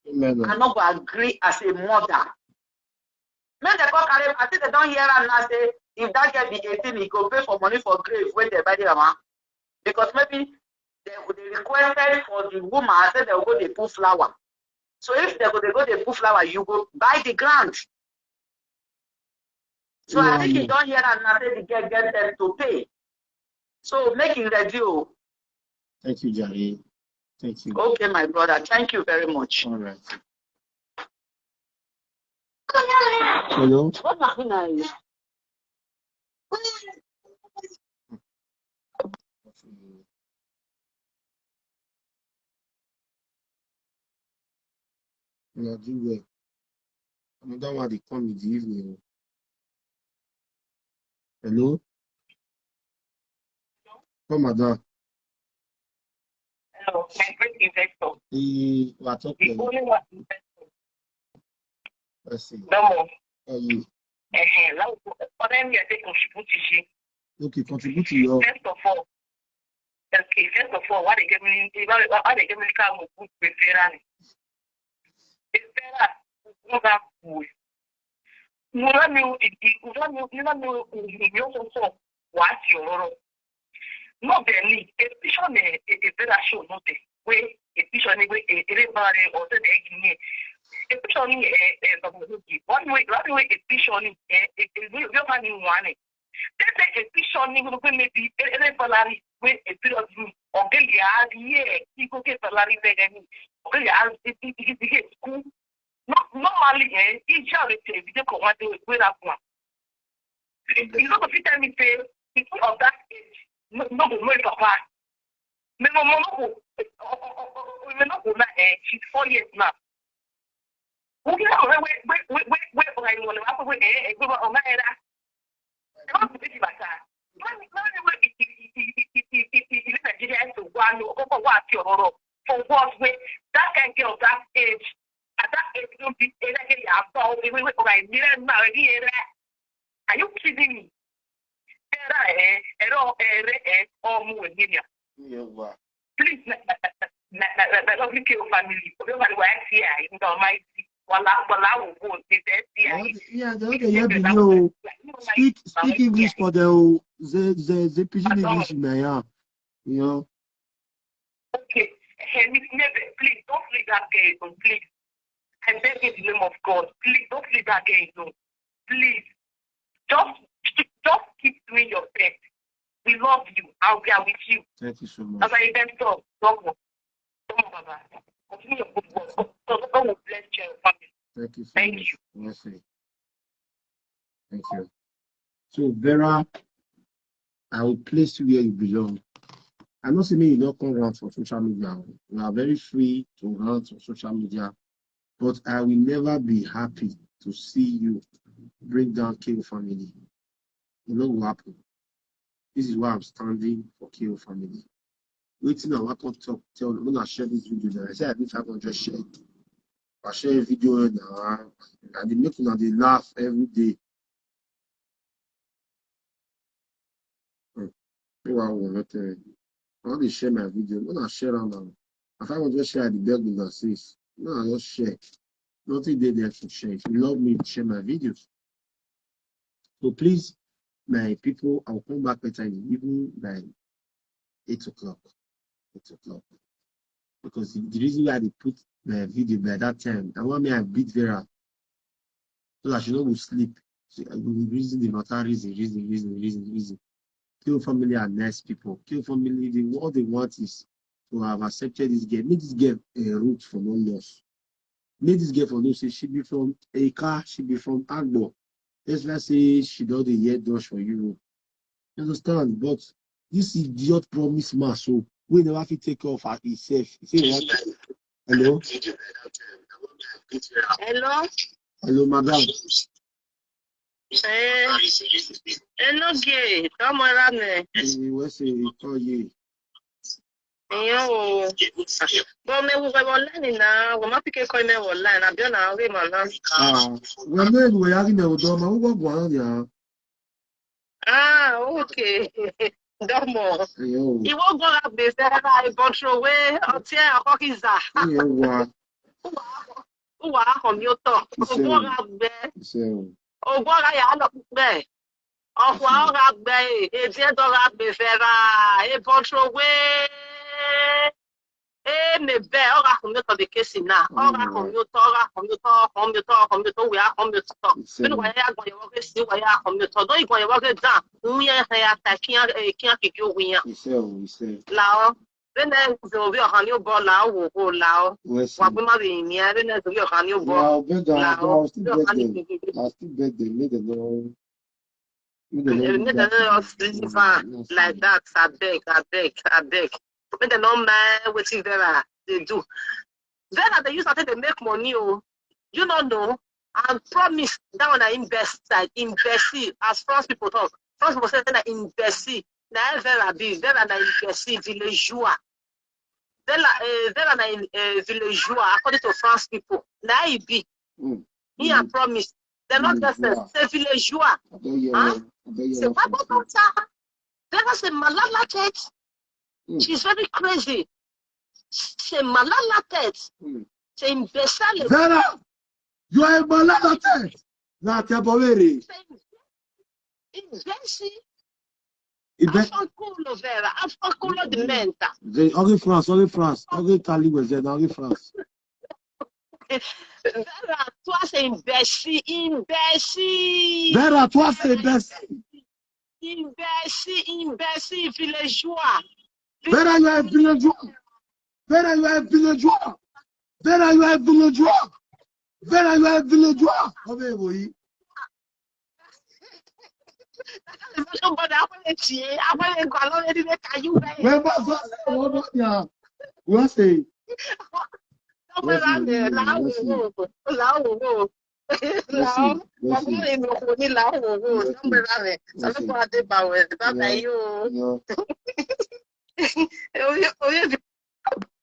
I'm not going to agree as a mother. Make the call carry. I think they don't hear her now say if that girl be 18, he go pay for money for grave when they buy the mama. Because maybe they requested for the woman, I said they will go they put flower. So if they go they put flower, you go buy the grant. So I think you don't hear and now say the girl get them to pay. So make it ready. Thank you, Jerry. Thank you. Okay, my brother. Thank you very much. All right. Hello. What happened? No, do well. Another one they come in the evening. Hello? Come, madam. Hello, my great investor. What's up? The only one investor. Let's see. No. You. For them, you are contributing. Okay, contribute to your. First of all, what they give me, come with Valerie. No, Benny, a picture is better show nothing. Where a picture anyway, everybody or the egg. A picture one way a picture is your money one. That's a picture maybe Valerie with a bit of room or yeah, people get Valerie begging. Okay, it school. Normally, each other say we don't want to wait up one. You know, if you tell me, people of that age, no, papa. No, she's 4 years now. Okay, for what that can get of that age. At that age, you be are you kidding me? Please, my lovely family, everybody will see in the mighty. Yeah, the speak English for the pidgin English, man. You know. Okay, please don't leave that girl, please. I beg in the name of God, please don't leave that girl, please. Just keep doing your best. We love you. I'll be with you. Thank you so much. As I even talk, Continue your good work. God will bless your family. Thank you so Thank much. you. Mercy. Thank you. So, Vera, I will place you where you belong. I know say me you not come around for social media. You are very free to run on social media, but I will never be happy to see you bring down KO family. You know what happen? This is why I'm standing for KO family. Waiting I want to talk, tell when I share this video. I say I need 500 share. I share a video now, and they make they laugh every day. I want to share my video. When I share on now, if I want to share the beg with sis, no, I just share. Nothing there to share. If you love me, share my videos. So please, my people, I'll come back better in the evening by 8 o'clock. 8 o'clock. Because the reason why they put my video by that time, I want me to beat Vera so that she don't go sleep. So I will reason the matter, reason. Kill family are nice people. Kill family, all they want is to have accepted this girl. Make this girl a root for no loss. Make this girl for no say she be from Eka, she be from Agbo. Let's say she does the year dosh for Europe. You understand? But this idiot promise man, so we never have to take care of herself. Hello? Hello? Hello, madam. Hello, gay. Come around me. What's say call you? Yo. But me we were online now. We might pick a coin online. I've been now. We man. Well, no, we are in the Odoma. Who go on there? Ah, okay. Domo. Yo. He won't go up this. I control way. I'll tell you what is that. Yo, what? Who are from your talk? Who go up there? Oh, go up there. Ọ̀pọ̀ ọ̀rọ̀ àgbẹ̀ èdè ẹ̀dọ́rọ̀ àgbẹ̀fẹ̀ra èbọ̀ntrowé èmẹ̀bẹ̀ ọ̀rọ̀ àkọ́mẹ́tọ̀ lè ké sí náà ọ̀rọ̀ àkọ́mẹ́tọ̀ wẹ̀ àkọ́mẹ́tọ̀ bínú wáyé àgbọ̀nyẹ̀wọ̀ ké sí wáyé àkọ́mẹ́tọ̀ lóyún ìgbọ̀nyẹ̀wọ̀ ké dàn ń yẹn ẹ̀ àtà kíá kìkì òwì yẹn. Làwọn bẹ́ẹ̀ zòwí ọ̀hán ní ó bọ̀ làwọn wò ó làwọn wà pé má lè yìn yẹn bẹ́ẹ̀ zòwí ọ̀hán ní ó bọ̀ làwọn like that, I beg. When they don't mind what Vera they do. Vera they use that they make money. Oh, you don't know. And promise that when I invest as France people talk. France people say that invest. Now Vera na invest villageois. Vera na villageois according to France people. Now it be. He a promise. They're not just say villageois. Huh? C'est pas bon comme ça. Vera, c'est malade la tête. She's very crazy. C'est malade la tête. C'est imbécile. Vera, you are a malade la tête. Na Valerie. Imbécile. Affanculo, Vera. Affanculo di menta. Oggi France. Oggi Italie, oggi France. Vera, toi c'est imbécile. Vera, toi c'est imbécile. Imbécile, villageois. Vera, you are a villageois. Vera, you are a villageois. Vera, you are a villageois. Vera, you are a villageois. Come boy. What's say?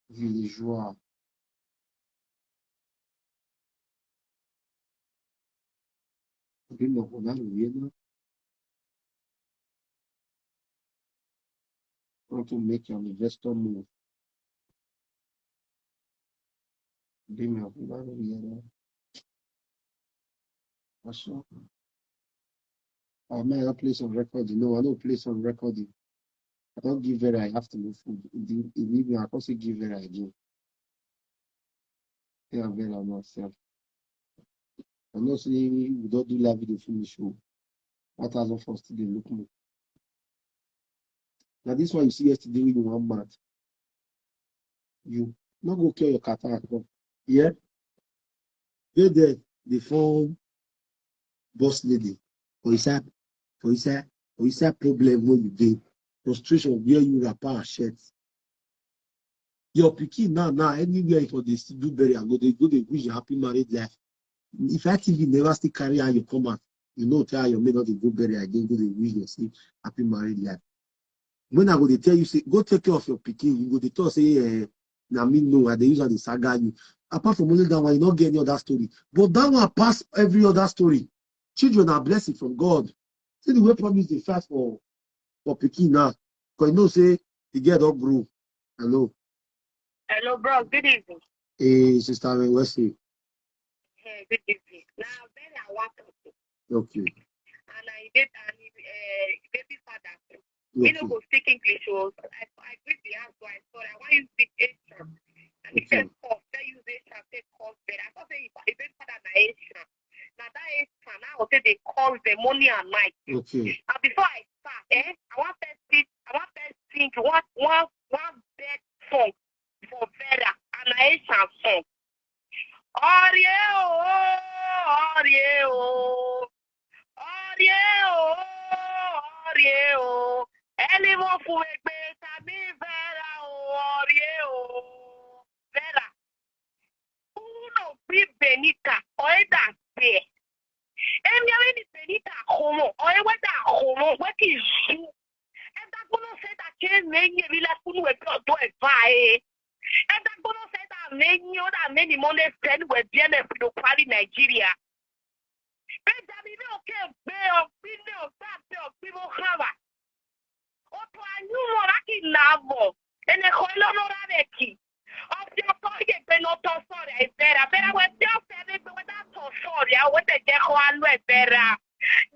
Villageois. Want to make an investor move. I may not place on recording. No, I don't place on recording. I don't give her. I have to move food. Even I also give her again. Yeah, very myself. I'm not saying we don't do live video finish show. 1,000 first today look more. Now this one you see yesterday when you want mad. You Not go care your cataract. Yeah. They there, the phone boss lady. For his problem when you did. Frustration where you wrap and shirt. Your pikin now, anywhere for this do better, they wish you happy married life. If actively never still carry out your come out, you know, tell your may not go bury again, go they wish you see happy married life. When I go they tell you, say, go take care of your pikin, you go they talk, say, na me no, and they usually the saga you. Apart from only that one, you not get any other story. But that one pass every other story. Children are blessing from God. See the way promise they fast for pikin now. Because you know, say, the girl don't grow. Hello. Hello, bro. Good evening. Hey, sister, what's it? Hey, good evening. Now, then I want to. Okay. And I did, and baby father. Okay. You know, go speak English. So I greet the answer. I thought I want you to speak Asian. And he said, "Oh, they use Asian, they call it." I thought they baby father na Asian. Now that Asian, now they call the money and night. Okay. And before I start, I want to sing one bed song for Vera, an Asian song. Orieo, anyone for a better me Vera, Orieo, Vera. Uno be Benita, or that day. And you're in Benita Homo, or whether Homo, what is you? And that one said that can't make you realize who will do a buy. And that one said that many money spent with Vienna to party Nigeria. Benjamin, okay, Bill, people have a. Oto anyu moraki navo. Ene koilo norareki. Of your target, Benoto sorry, I better. Better with your family, but without sorry, I want to get one way better.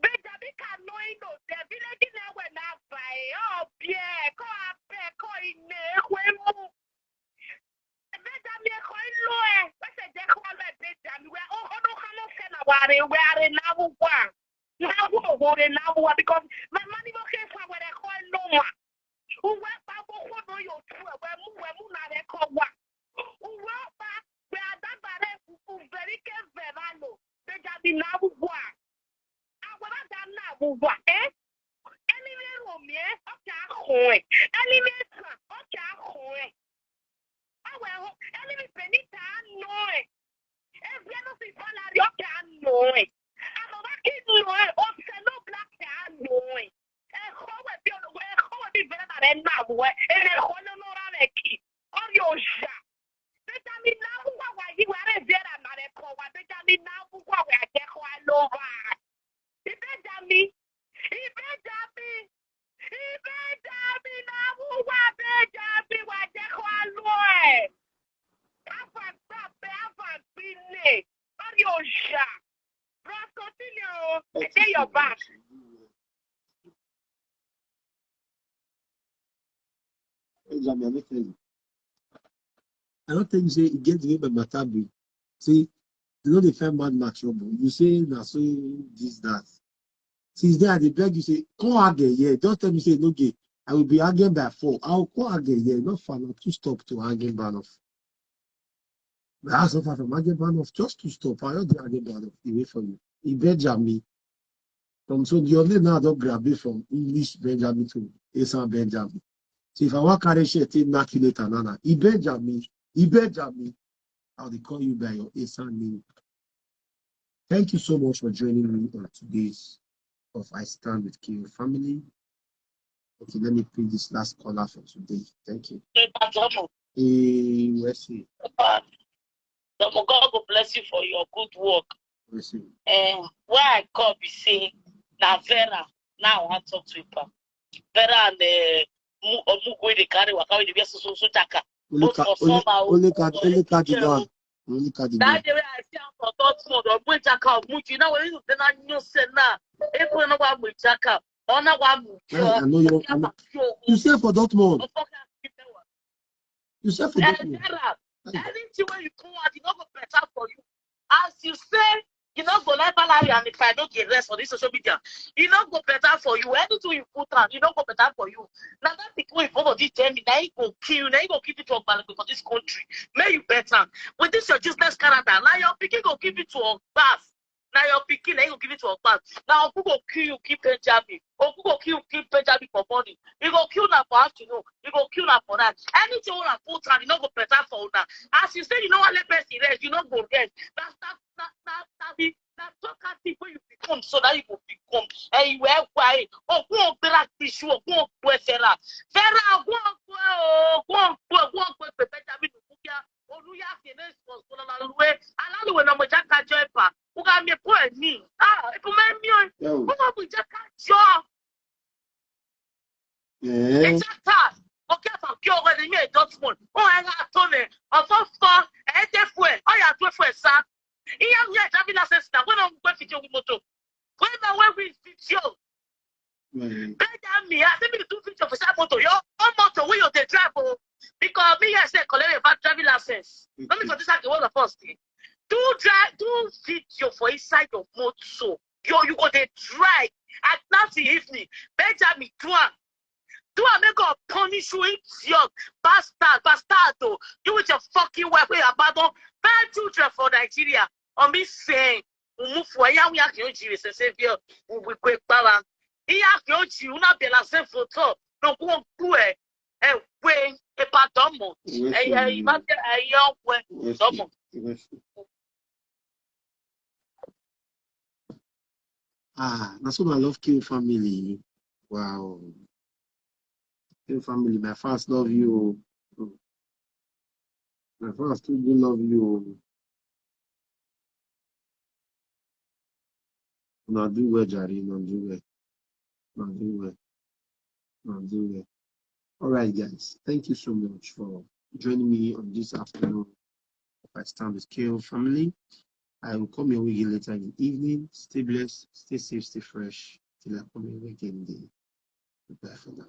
Benjamin can know the village now when I buy. Oh, yeah, go up there, go in there, Benjamin, what's a deck one like Benjamin? We're all no send about it. We are in Navu one. Now, because my money okay for what I call no more. Who went back over your tour where move not a call one. Who went back where that who very careful. Benjamin Navu one. I will not done Navu one, eh? Anyway, okay, anyway, okay. Oh, well, anyway, Benita, no. If you don't see Valerie, you can't know it. I'm a kid, no, or no black can know it. And how would be better than now? And a whole lot of a key. Or your shot. Benjamin, now why you are a better man, and call what Benjamin now who are there, who I know. Benjamin, now who are Benjamin, what they call Lord. Your back. I don't think you say it gets away by Matabi. See, you know the find mad match trouble. You say na so this that. Since then they beg you say, come again, yeah. Just tell me say no gay. I will be again by 4. I'll call again, yeah. Not far, not to stop to again ban off. But I so far from again ban off, just to stop. I don't do again ban off. Away from you. He Benjamin. From so the only now don't grab it from English Benjamin to Asa Benjamin. So if I want carry shit, take knock you later, Nana. He Benjamin. How they call you by your Asa name. Thank you so much for joining me on today's of I Stand with King family. Okay, let me pick this last caller for today. Thank you. Let's see. God will bless you for your good work. Let's see. Where I come be saying, now Vera, now I want to talk to you. Vera and Mugwe they carry waka with the best so taka. Only card one. That day I see for Dortmund or Mujaka or Muji. Now when you then I know say now. If we know what Mujaka, or now what I know you say for Dortmund. You say for Dortmund. Anything when you come out, it's not better for you. As you say, You not go like Valerie, and if I don't get rest on this social media, you not go better for you. Anything you put on, you not go better for you. Now that people involved in this journey, now you go kill you, now you go keep it to a for this country. May you better. With this your business Canada, now your picking go keep it to a bath. Now you're picking, now you go give it to a man. Now who go kill you, keep Benjamin. Or who go kill you, keep Benjamin for money. You go kill that for afternoon. You go kill that for that. Anything you want to put on, you not go better for that. As you say, you know what, let person rest, you not go rest. That's talkative where you become so that you will become. And you wear white. Oh, go on, black tissue, go on, Vera. Vera, go on, Benjamin. Oluya kene sponsor la luwe alalu we na mo jaka joipa uga me po eni if me mi o mo jaka jo jaka okay for kyo we ni me Dortmund o era to me o so e te fue o ya to fue sa iya mi e travel license na when o go fit your moto when na when we fit your Benjamin, I say me do fit your for moto your moto we you dey drive because me I say collect a bad driving license. Let me for this like the one of us. Do video for inside your motor. You go to drive at night in the evening. Benjamin, do I make God punish you, young bastard, you with your fucking wife, you abandon 5 children for Nigeria. On me saying, we move for a young Jesus and Savior, we quick balance. He has no you not be la same photo. No one do it. And when a padomo, a young way, That's what I love Kill family. Wow. Kill family, my fans love you. My fans too do love you. Now do well, Jerry. Now do well. Now do well. Now do well. All right, guys. Thank you so much for joining me on this afternoon. I stand with Kill family. I will come your way later in the evening. Stay blessed, stay safe, stay fresh. Till I come your way again. Bye for now.